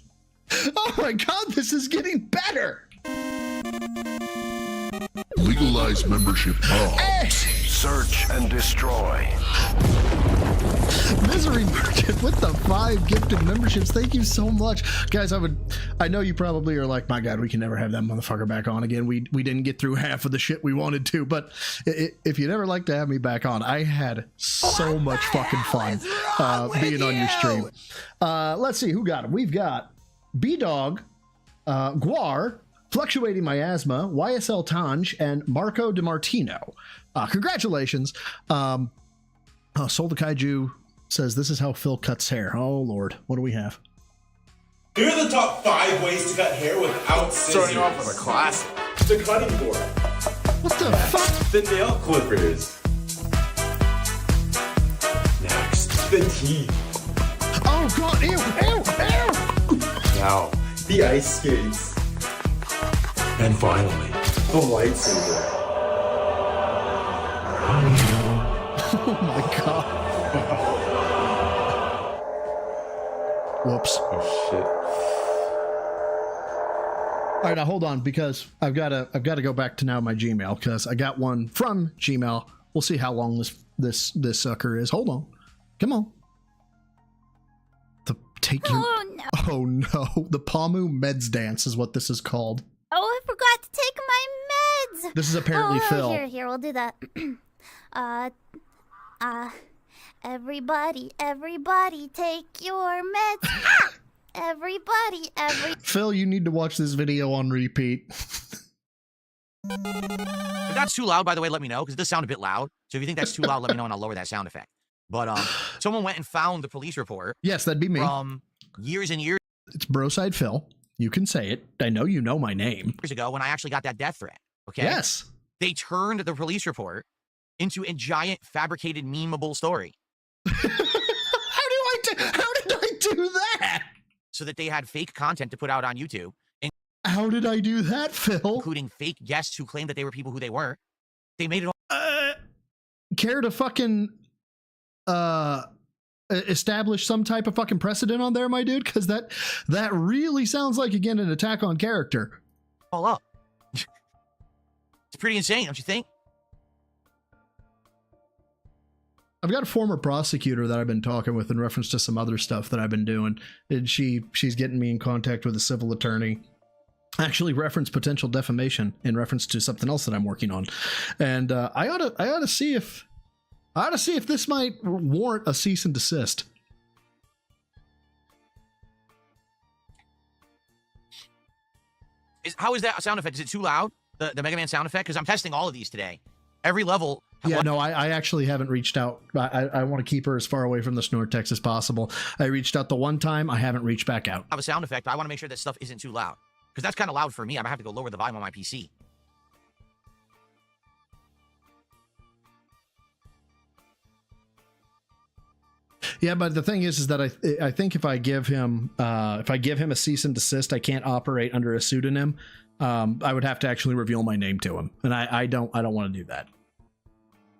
F: Oh my God, this is getting better.
L: Legalize membership. Search and destroy.
F: Misery Merchant with the 5 gifted memberships. Thank you so much. Guys, I know you probably are like, "My God, we can never have that motherfucker back on again. We didn't get through half of the shit we wanted to." But if you'd ever like to have me back on, I had so much fucking fun being on your stream. Let's see who got him. We've got B-Dog, Guar, Fluctuating Miasma, YSL Tanj, and Marco DiMartino. Congratulations. Soul the Kaiju says this is how Phil cuts hair. Oh Lord, what do we have?
M: Here are the top 5 ways to cut hair without scissors.
H: Starting off with a classic.
M: The cutting board.
F: What the fuck?
M: The nail clippers. Next, the teeth.
F: Oh God, ew, ew, ew!
M: Now, the ice skates. And finally, the lightsaber.
F: Oh my God. Whoops.
M: Oh shit.
F: All right, now hold on, because I've got to go back to now my Gmail, because I got one from Gmail. We'll see how long this sucker is. Hold on. Come on. Oh no. The Pamu Meds Dance is what this is called.
E: Oh, I forgot to take my meds.
F: This is apparently Phil.
E: Here, we'll do that. Everybody, take your meds. Everybody.
F: Phil, you need to watch this video on repeat.
C: If that's too loud, by the way, let me know, because it does sound a bit loud. So if you think that's too loud, let me know and I'll lower that sound effect. But someone went and found the police report.
F: Yes, that'd be me.
C: From years and years.
F: It's Broside Phil. You can say it. I know you know my name.
C: Years ago, when I actually got that death threat. Okay.
F: Yes.
C: They turned the police report into a giant fabricated memeable story.
F: How did I do that?
C: So that they had fake content to put out on YouTube.
F: How did I do that, Phil?
C: Including fake guests who claimed that they were people who they weren't. They made it all.
F: Care to fucking establish some type of fucking precedent on there, my dude? Because that really sounds like, again, an attack on character.
C: All up. It's pretty insane, don't you think?
F: I've got a former prosecutor that I've been talking with in reference to some other stuff that I've been doing, and she's getting me in contact with a civil attorney. Actually, reference potential defamation in reference to something else that I'm working on, and I ought to see if this might warrant a cease and desist.
C: How is that sound effect? Is it too loud? The Mega Man sound effect? Because I'm testing all of these today. Every level.
F: Yeah, no, I actually haven't reached out. I want to keep her as far away from the Snortex as possible. I reached out the one time. I haven't reached back out.
C: I have a sound effect. I want to make sure that stuff isn't too loud. Because that's kind of loud for me. I'm going to have to go lower the volume on my PC.
F: Yeah, but the thing is that I think if I give him a cease and desist, I can't operate under a pseudonym. I would have to actually reveal my name to him, and I don't want to do that.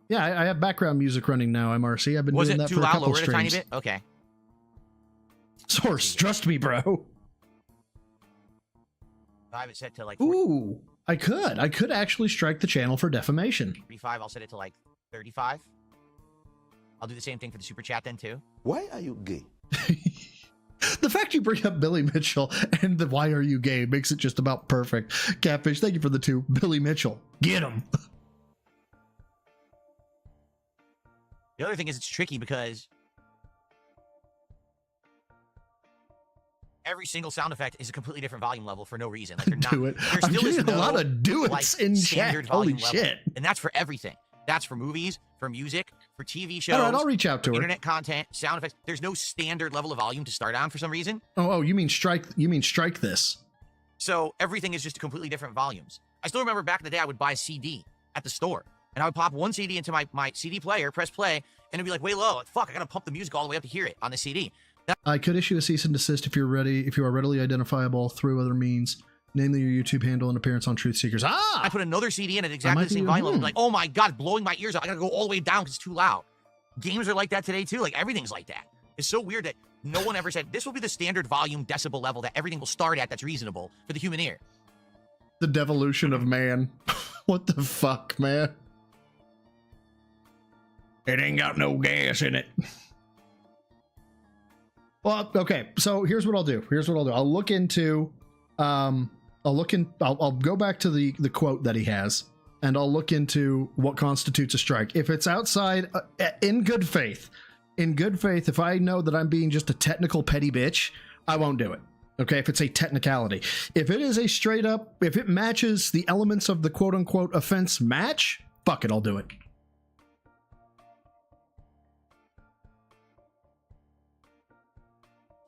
F: Yeah, I have background music running now, MRC. I've been doing that for a couple streams. Was it too loud? Lower it a tiny bit?
C: Okay.
F: Source, trust me, bro.
C: I have it set to like 40.
F: Ooh, I could actually strike the channel for defamation.
C: 35, I'll set it to like 35. I'll do the same thing for the super chat then too.
K: Why are you gay?
F: The fact you bring up Billy Mitchell and the why are you gay makes it just about perfect. Catfish, thank you for the 2. Billy Mitchell, get him.
C: The other thing is it's tricky because every single sound effect is a completely different volume level for no reason. Like they're not.
F: Do it. I'm getting a lot of do it's in chat. Holy shit!
C: And that's for everything. That's for movies, for music, for TV shows.
F: All right, I'll reach out to her.
C: Internet content, sound effects. There's no standard level of volume to start on for some reason.
F: Oh, you mean strike? You mean strike this?
C: So everything is just completely different volumes. I still remember back in the day, I would buy a CD at the store, and I would pop one CD into my CD player, press play, and it'd be like way low. Like, fuck, I gotta pump the music all the way up to hear it on the CD.
F: I could issue a cease and desist if you are readily identifiable through other means, namely your YouTube handle and appearance on Truth Seekers. I
C: put another CD in at exactly the same volume level. Like, oh my god, blowing my ears out. I gotta go all the way down because it's too loud. Games are like that today too. Like everything's like that. It's so weird that no one ever said this will be the standard volume decibel level that everything will start at. That's reasonable for the human ear.
F: The devolution of man. What the fuck, man? It ain't got no gas in it. Well, okay. So here's what I'll do. I'll look into. I'll go back to the quote that he has, and I'll look into what constitutes a strike. If it's outside, in good faith, if I know that I'm being just a technical petty bitch, I won't do it. Okay, if it's a technicality. If it is a straight up, if it matches the elements of the quote unquote offense match, fuck it, I'll do it.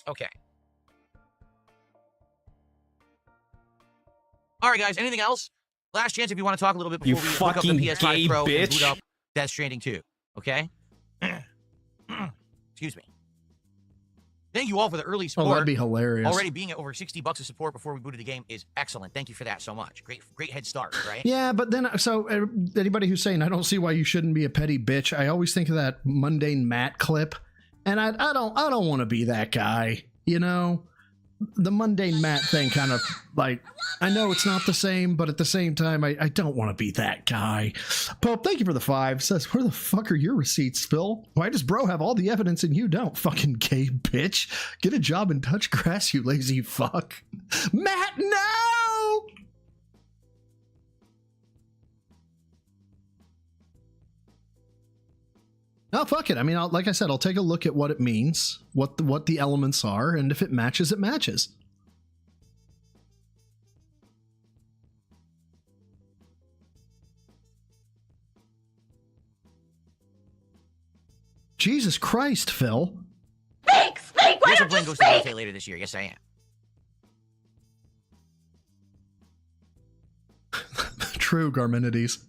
C: Okay. All right, guys. Anything else? Last chance if you want to talk a little bit before we hook up the PS5 Pro and boot up Death Stranding 2. Okay? Excuse me. Thank you all for the early support.
F: Oh, that'd be hilarious.
C: Already being at over $60 of support before we booted the game is excellent. Thank you for that so much. Great head start, right?
F: Yeah, but then, so anybody who's saying, I don't see why you shouldn't be a petty bitch, I always think of that Mundane Matt clip, and I don't want to be that guy, you know? The Mundane Matt thing kind of, like, I know it's not the same, but at the same time, I don't want to be that guy. Pope, thank you for the 5. Says, where the fuck are your receipts, Phil? Why does bro have all the evidence and you don't? Fucking gay bitch. Get a job and touch grass, you lazy fuck. Matt, no! No, fuck it. I mean, like I said, I'll take a look at what it means, what the elements are, and if it matches, it matches. Jesus Christ, Phil.
K: Speak! Why
C: Yes, I'm
K: don't
C: playing
K: you
C: Ghost of
K: speak?
C: Dante later this year. Yes, I am.
F: True, Garminides.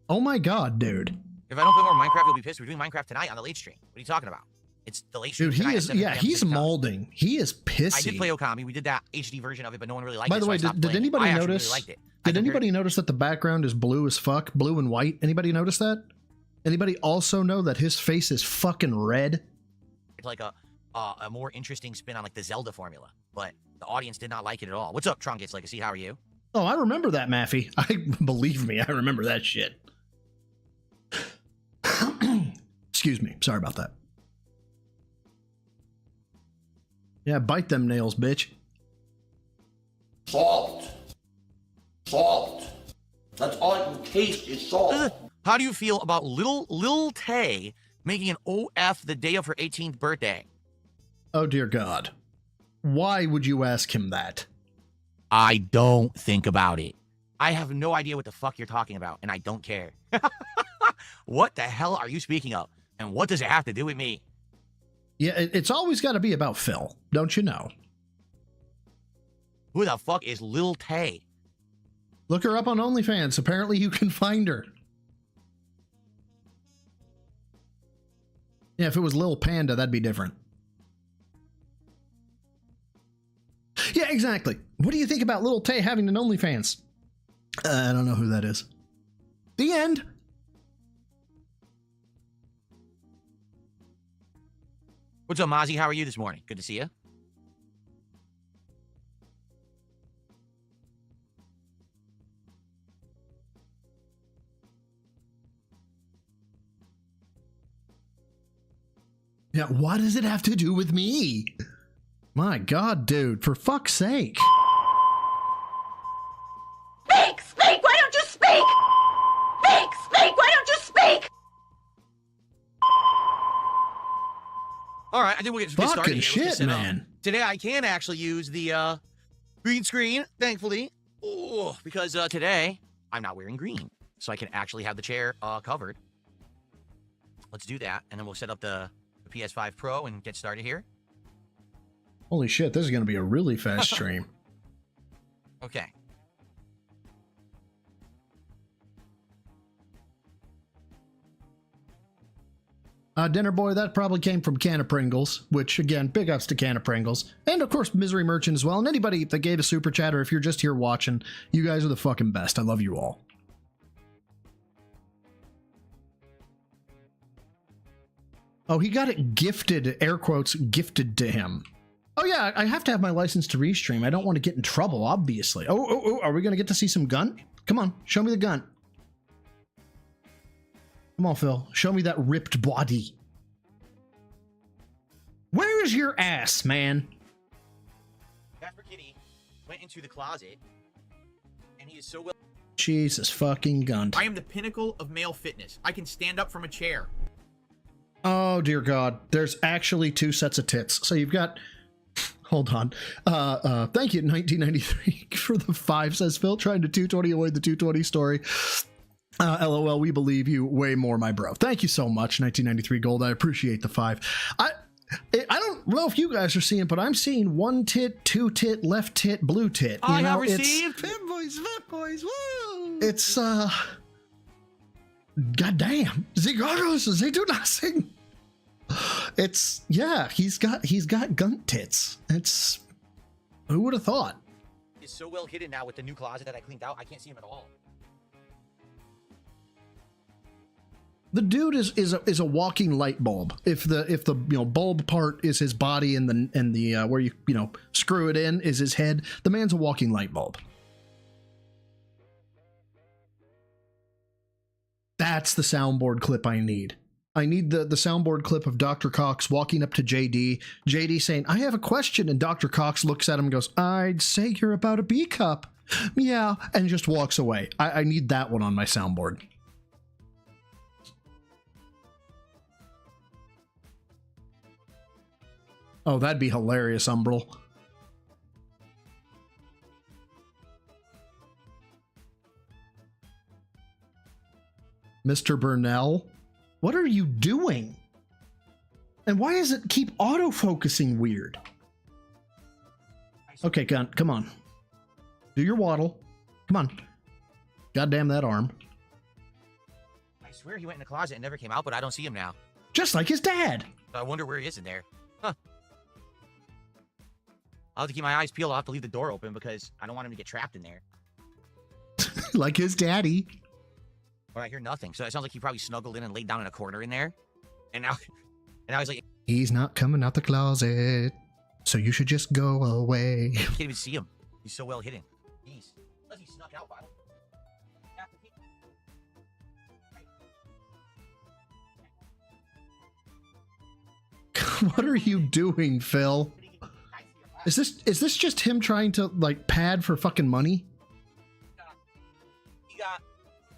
F: Oh my god, dude.
C: If I don't play more Minecraft, you'll be pissed. We're doing Minecraft tonight on the late stream. What are you talking about? It's the late stream.
F: Dude,
C: tonight at 7 p.m.
F: he's
C: Pacific time.
F: molding. He is pissy.
C: I did play Okami. We did that HD version of it, but no one really liked it.
F: By the way,
C: so I stopped
F: did
C: playing it.
F: anybody
C: I actually
F: notice?
C: Really liked it.
F: Did anybody notice that the background is blue as fuck, blue and white? Anybody notice that? Anybody also know that his face is fucking red?
C: It's like a more interesting spin on like the Zelda formula, but the audience did not like it at all. What's up, Trungates Legacy? How are you?
F: Oh, I remember that, Maffey. Believe me, I remember that shit. Excuse me. Sorry about that. Yeah, bite them nails, bitch.
K: Salt. Salt. That's all I can taste is salt.
C: How do you feel about Lil Tay making an OF the day of her 18th birthday?
F: Oh, dear God. Why would you ask him that?
C: I don't think about it. I have no idea what the fuck you're talking about, and I don't care. What the hell are you speaking of? And what does it have to do with me?
F: Yeah, it's always got to be about Phil, don't you know?
C: Who the fuck is Lil Tay?
F: Look her up on OnlyFans. Apparently you can find her. Yeah, if it was Lil Panda, that'd be different. Yeah, exactly. What do you think about Lil Tay having an OnlyFans? I don't know who that is. The end.
C: What's up, Mozzie? How are you this morning? Good to see you.
F: Yeah, what does it have to do with me? My God, dude, for fuck's sake.
K: Speak! Speak! Why don't you speak? Speak! Speak! Why don't you speak?
C: All right, I think we'll get started
F: Fucking
C: here.
F: shit, man.
C: Today I can actually use the green screen, thankfully. Oh, because today I'm not wearing green, so I can actually have the chair covered. Let's do that, and then we'll set up the PS5 Pro and get started here.
F: Holy shit, this is going to be a really fast stream.
C: Okay.
F: Dinner Boy, that probably came from Can of Pringles, which, again, big ups to Can of Pringles. And, of course, Misery Merchant as well. And anybody that gave a super chat, or if you're just here watching, you guys are the fucking best. I love you all. Oh, he got it gifted, air quotes, gifted to him. Oh, yeah, I have to have my license to restream. I don't want to get in trouble, obviously. Oh, are we going to get to see some gun? Come on, show me the gun. Come on, Phil. Show me that ripped body. Where is your ass, man?
C: Casper Kitty went into the closet, and he is so well...
F: Jesus fucking gunt.
I: I am the pinnacle of male fitness. I can stand up from a chair.
F: Oh, dear God. There's actually 2 sets of tits. So you've got... Hold on. Thank you, 1993, for the 5, says Phil, trying to 220 avoid the 220 story. LOL, we believe you way more, my bro. Thank you so much, 1993 Gold. I appreciate the 5. I don't know if you guys are seeing, but I'm seeing 1 tit, 2 tit, left tit, blue tit.
C: I have received...
F: Fat boys, woo! It's, goddamn. Ziggaros, they do nothing. It's, yeah, he's got gunt tits. It's, who would have thought?
C: Is so well hidden now with the new closet that I cleaned out. I can't see him at all.
F: The dude is a walking light bulb. If the bulb part is his body and the where you screw it in is his head, the man's a walking light bulb. That's the soundboard clip I need. I need the soundboard clip of Dr. Cox walking up to JD saying, "I have a question," and Dr. Cox looks at him and goes, "I'd say you're about a B cup." Yeah, and just walks away. I need that one on my soundboard. Oh, that'd be hilarious, Umbral. Mr. Burnell, what are you doing? And why does it keep autofocusing weird? Okay, Gunt, come on. Do your waddle. Come on. Goddamn that arm.
C: I swear he went in the closet and never came out, but I don't see him now.
F: Just like his dad.
C: I wonder where he is in there. Huh. I'll have to keep my eyes peeled. I'll have to leave the door open because I don't want him to get trapped in there.
F: Like his daddy.
C: But I hear nothing. So it sounds like he probably snuggled in and laid down in a corner in there. And now he's like...
F: He's not coming out the closet, so you should just go away.
C: You can't even see him. He's so well hidden. Jeez. Unless he snuck out by him.
F: What are you doing, Phil? Is this just him trying to like pad for fucking money?
C: You got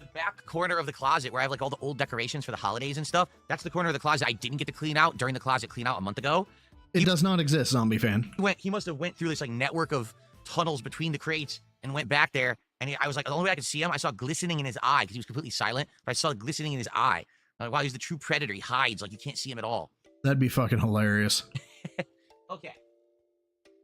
C: the back corner of the closet where I have like all the old decorations for the holidays and stuff. That's the corner of the closet I didn't get to clean out during the closet clean out a month ago.
F: It does not exist, zombie fan.
C: He must have went through this like network of tunnels between the crates and went back there. And I was like, the only way I could see him, I saw glistening in his eye because he was completely silent. But I saw glistening in his eye. I'm like, wow, he's the true predator. He hides like you can't see him at all.
F: That'd be fucking hilarious.
C: Okay.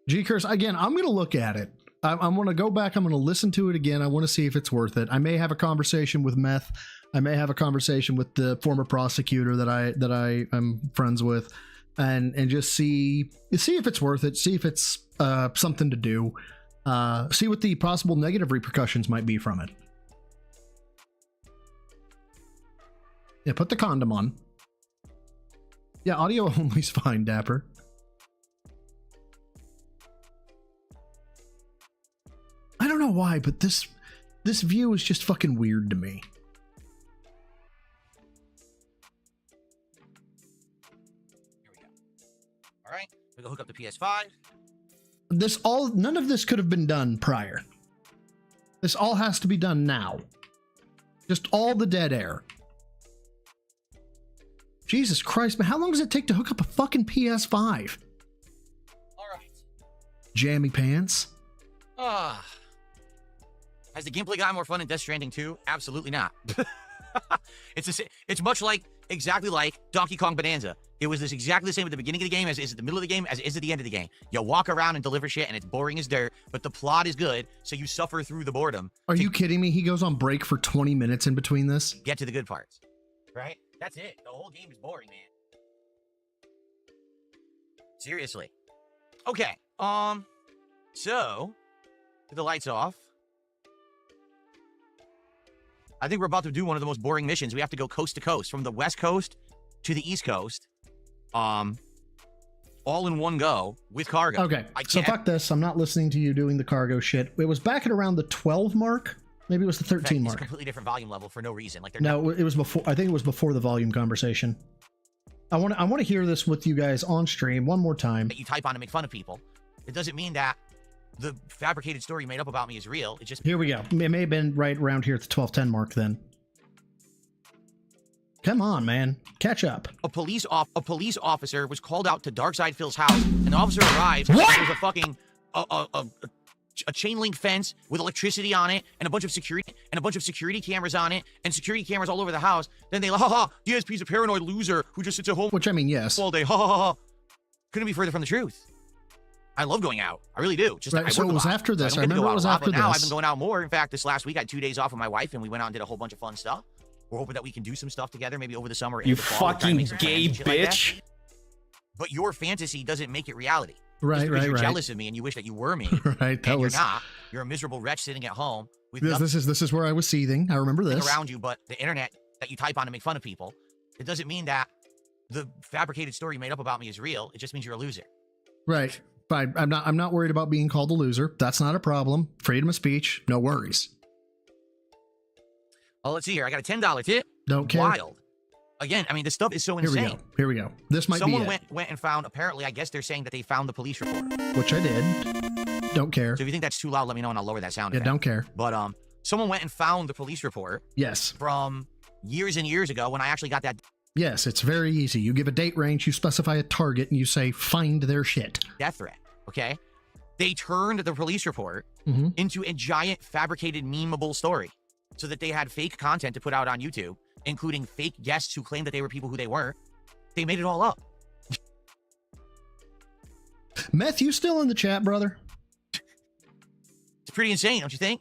F: G-Curse, again, I'm going to look at it. I'm going to go back. I'm going to listen to it again. I want to see if it's worth it. I may have a conversation with Meth. I may have a conversation with the former prosecutor that I am friends with, and just see if it's worth it. See if it's something to do. See what the possible negative repercussions might be from it. Yeah, put the condom on. Yeah, audio only's fine, Dapper. I don't know why, but this view is just fucking weird to me.
C: Here we go. All right, we go hook up the PS5.
F: None of this could have been done prior. This all has to be done now. Just all the dead air. Jesus Christ, man, how long does it take to hook up a fucking PS5?
C: All right.
F: Jammy pants.
C: Has the gameplay gotten more fun in Death Stranding 2? Absolutely not. It's much like, exactly like Donkey Kong Bonanza. It was exactly the same at the beginning of the game as it is at the middle of the game as it is at the end of the game. You walk around and deliver shit and it's boring as dirt, but the plot is good, so you suffer through the boredom.
F: Are you kidding me? He goes on break for 20 minutes in between this?
C: Get to the good parts. Right? That's it. The whole game is boring, man. Seriously. Okay. So, with the lights off, I think we're about to do one of the most boring missions. We have to go coast to coast, from the West Coast to the East Coast, all in one go with cargo.
F: Okay, so fuck this. I'm not listening to you doing the cargo shit. It was back at around the 12 mark. Maybe it was the 13 mark.
C: It's a completely different volume level for no reason. Like
F: it was before. I think it was before the volume conversation. I want to hear this with you guys on stream one more time.
C: That you type on to make fun of people. It doesn't mean that the fabricated story you made up about me is real. It just...
F: Here we go. It may have been right around here at the 12:10 mark then. Come on, man. Catch up.
C: A police officer was called out to Darkside Phil's house, and the officer arrives. There was a fucking a chain link fence with electricity on it, and a bunch of security cameras on it, and security cameras all over the house. Then they DSP's a paranoid loser who just sits at home.
F: Which I mean, yes.
C: All day. Ha ha ha. Couldn't be further from the truth. I love going out. I really do. Just
F: right, so it was after this. I remember it was after this.
C: Now I've been going out more. In fact, this last week I had 2 days off with my wife, and we went out and did a whole bunch of fun stuff. We're hoping that we can do some stuff together, maybe over the summer.
G: You fucking gay bitch.
C: Like but your fantasy doesn't make it reality.
F: Right.
C: You're jealous of me, and you wish that you were me.
F: Right.
C: You're not. You're a miserable wretch sitting at home with
F: this is where I was seething. I remember this
C: around you, but the internet that you type on to make fun of people. It doesn't mean that the fabricated story you made up about me is real. It just means you're a loser.
F: Right. Fine. I'm not worried about being called a loser. That's not a problem. Freedom of speech. No worries.
C: Oh, let's see here. I got a $10 tip.
F: Don't care.
C: Wild. Again, I mean, this stuff is so insane.
F: Here we go. This might
C: Someone
F: be
C: went and found, apparently, I guess they're saying that they found the police report.
F: Which I did. Don't care.
C: So if you think that's too loud, let me know and I'll lower that sound
F: effect. Don't care.
C: But someone went and found the police report.
F: Yes.
C: From years and years ago when I actually got that.
F: Yes, it's very easy. You give a date range, you specify a target, and you say, find their shit.
C: Death threat, okay? They turned the police report into a giant fabricated memeable story so that they had fake content to put out on YouTube, including fake guests who claimed that they were people who they weren't. They made it all up.
F: Meth, you still in the chat, brother?
C: It's pretty insane, don't you think?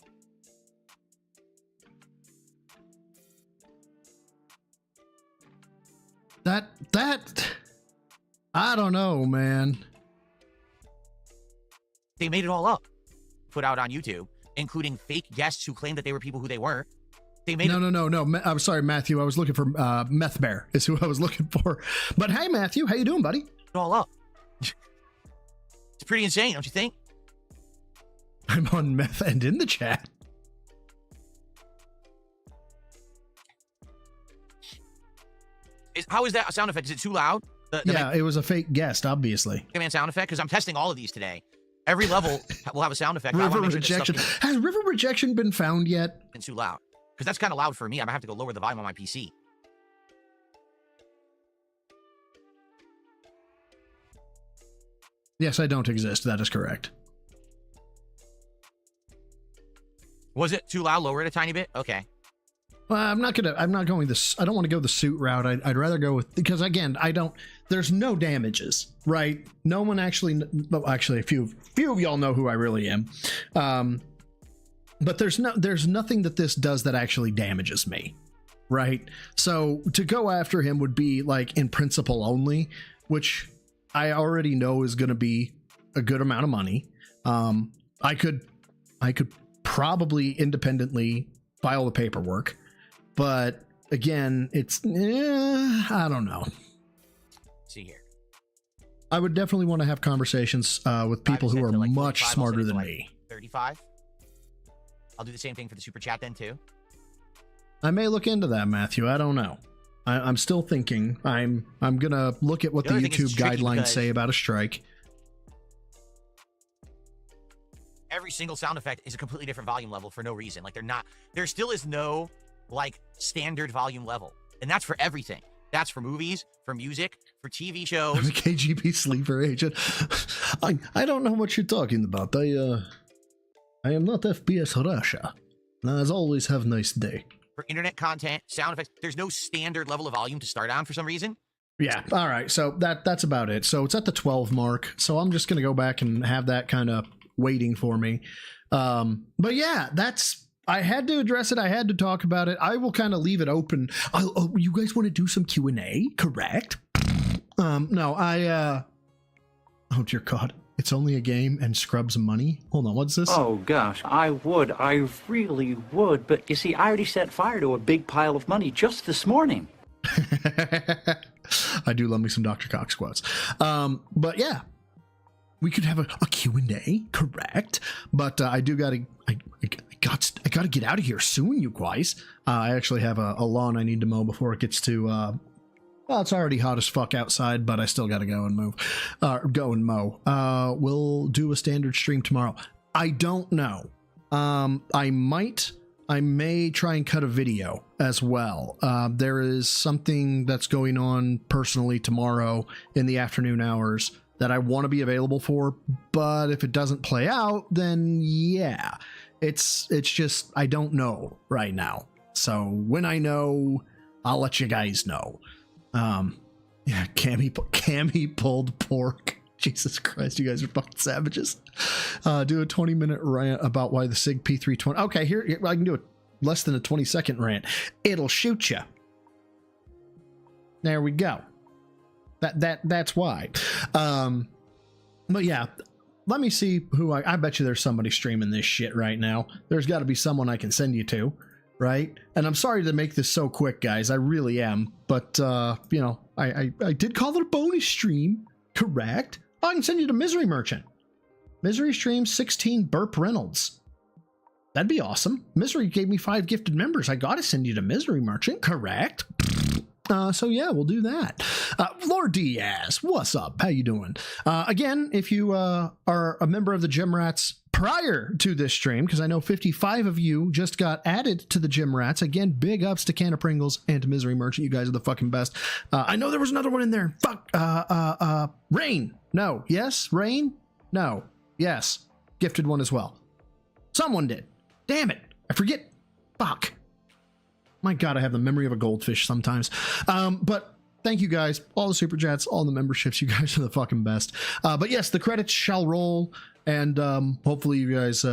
F: That I don't know, man.
C: They made it all up, put out on YouTube, including fake guests who claimed that they were people who they weren't. They made
F: No. I'm sorry, Matthew. I was looking for Meth Bear is who I was looking for. But hey, Matthew, how you doing, buddy?
C: It all up. It's pretty insane, don't you think?
F: I'm on Meth and in the chat.
C: How is that a sound effect? Is it too loud?
F: Yeah, it was a fake guest, obviously.
C: Mega Man sound effect, because I'm testing all of these today. Every level will have a sound effect.
F: River rejection. Has river rejection been found yet?
C: It's too loud. Because that's kind of loud for me. I'm gonna have to go lower the volume on my PC.
F: Yes, I don't exist. That is correct.
C: Was it too loud? Lower it a tiny bit? Okay.
F: Well, I'm not going this. I don't want to go the suit route. I'd rather go with, because again, there's no damages, right? No one actually, well, actually a few of y'all know who I really am. But there's nothing that this does that actually damages me, right? So to go after him would be like in principle only, which I already know is going to be a good amount of money. I could probably independently file the paperwork, but again, it's I don't know.
C: Let's see here.
F: I would definitely want to have conversations with people who are
C: like
F: much smarter than
C: like
F: me.
C: 35. I'll do the same thing for the super chat then too.
F: I may look into that, Matthew. I don't know. I'm still thinking. I'm gonna look at what the YouTube guidelines say about a strike.
C: Every single sound effect is a completely different volume level for no reason. Like there still is no like standard volume level. And that's for everything. That's for movies, for music, for TV shows.
F: I'm a KGB sleeper agent. I don't know what you're talking about. I am not FPS Russia. As always, have a nice day.
C: For internet content, sound effects, there's no standard level of volume to start on for some reason.
F: Yeah. All right. So that's about it. So it's at the 12 mark. So I'm just going to go back and have that kind of waiting for me. But yeah, I had to address it. I had to talk about it. I will kind of leave it open. Oh, you guys want to do some Q&A? Correct? No, oh dear God. It's only a game and Scrubs money? Hold on, what's this?
N: Oh gosh, I really would. But you see, I already set fire to a big pile of money just this morning.
F: I do love me some Dr. Cox quotes. But yeah, we could have a Q&A, correct? But I do gotta get out of here soon, you guys. I actually have a lawn I need to mow before it gets to well, it's already hot as fuck outside, but I still gotta go and mow. We'll do a standard stream tomorrow. I don't know. I may try and cut a video as well. There is something that's going on personally tomorrow in the afternoon hours that I want to be available for, but if it doesn't play out, then yeah, it's just, I don't know right now. So when I know, I'll let you guys know. Yeah, Cammy pulled pork. Jesus Christ, you guys are fucking savages. Do a 20-minute rant about why the SIG P320. Okay, here I can do a less than a 20-second rant. It'll shoot you. There we go. That's why. But yeah, let me see who I bet you there's somebody streaming this shit right now. There's got to be someone I can send you to, right? And I'm sorry to make this so quick, guys. I really am. But you know, I did call it a bonus stream, correct? I can send you to Misery Merchant. Misery stream 16 Burp Reynolds. That'd be awesome. Misery gave me 5 gifted members. I gotta send you to Misery Merchant, correct? So yeah, we'll do that. Lord Diaz, what's up? How you doing? Again, if you are a member of the Gym Rats prior to this stream, because I know 55 of you just got added to the Gym Rats. Again, big ups to Can of Pringles and to Misery Merchant. You guys are the fucking best. I know there was another one in there. Fuck. Rain. No. Yes. Rain. No. Yes. Gifted one as well. Someone did. Damn it. I forget. Fuck. My God, I have the memory of a goldfish sometimes. But thank you guys. All the super chats, all the memberships. You guys are the fucking best. But yes, the credits shall roll. And hopefully you guys,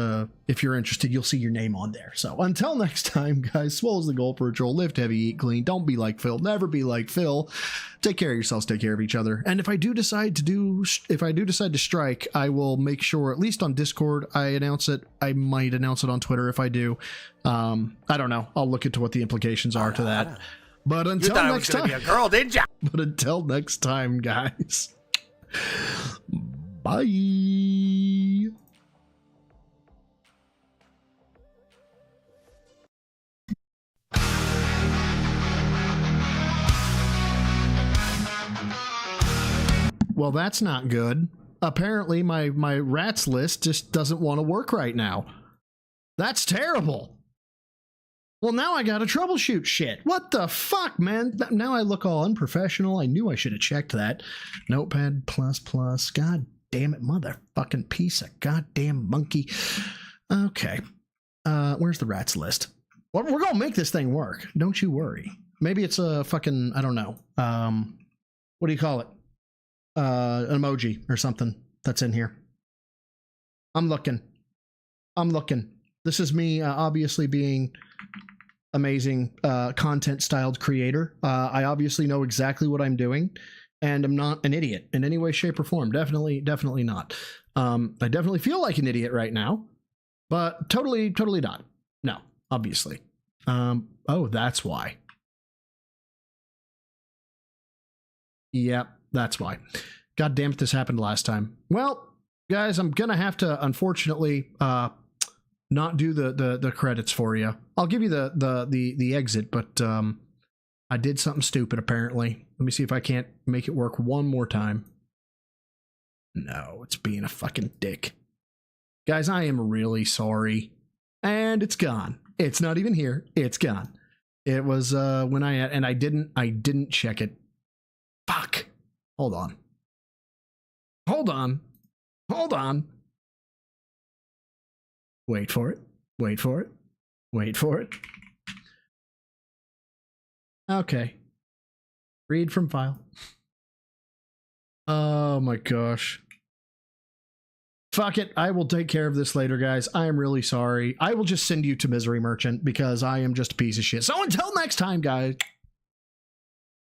F: if you're interested, you'll see your name on there. So until next time, guys, swallow's the goal for a troll. Lift heavy, eat clean. Don't be like Phil. Never be like Phil. Take care of yourselves. Take care of each other. And if I do decide to strike, I will make sure, at least on Discord, I announce it. I might announce it on Twitter if I do. I don't know. I'll look into what the implications are to that. But until next time, be a girl, didn't ya? But until next time, guys. Bye. Well, that's not good. Apparently, my rats list just doesn't want to work right now. That's terrible. Well, now I gotta troubleshoot shit. What the fuck, man? Now I look all unprofessional. I knew I should have checked that. Notepad++. God damn it, motherfucking piece of goddamn monkey. Okay. Where's the rats list? Well, we're gonna make this thing work. Don't you worry. Maybe it's a fucking, I don't know. What do you call it? An emoji or something that's in here. I'm looking. This is me obviously being amazing content styled creator. I obviously know exactly what I'm doing, and I'm not an idiot in any way, shape, or form. Definitely not. I definitely feel like an idiot right now, but totally not. No, obviously. Oh, that's why. Yep, that's why. God damn it, this happened last time. Well, guys, I'm gonna have to unfortunately not do the credits for you. I'll give you the exit, but I did something stupid apparently. Let me see if I can't make it work one more time. No, it's being a fucking dick. Guys, I am really sorry. And it's gone. It's not even here. It's gone. It was when I didn't check it. Fuck. Hold on. Wait for it. Okay. Read from file. Oh my gosh. Fuck it. I will take care of this later, guys. I am really sorry. I will just send you to Misery Merchant because I am just a piece of shit. So until next time, guys.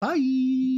F: Bye.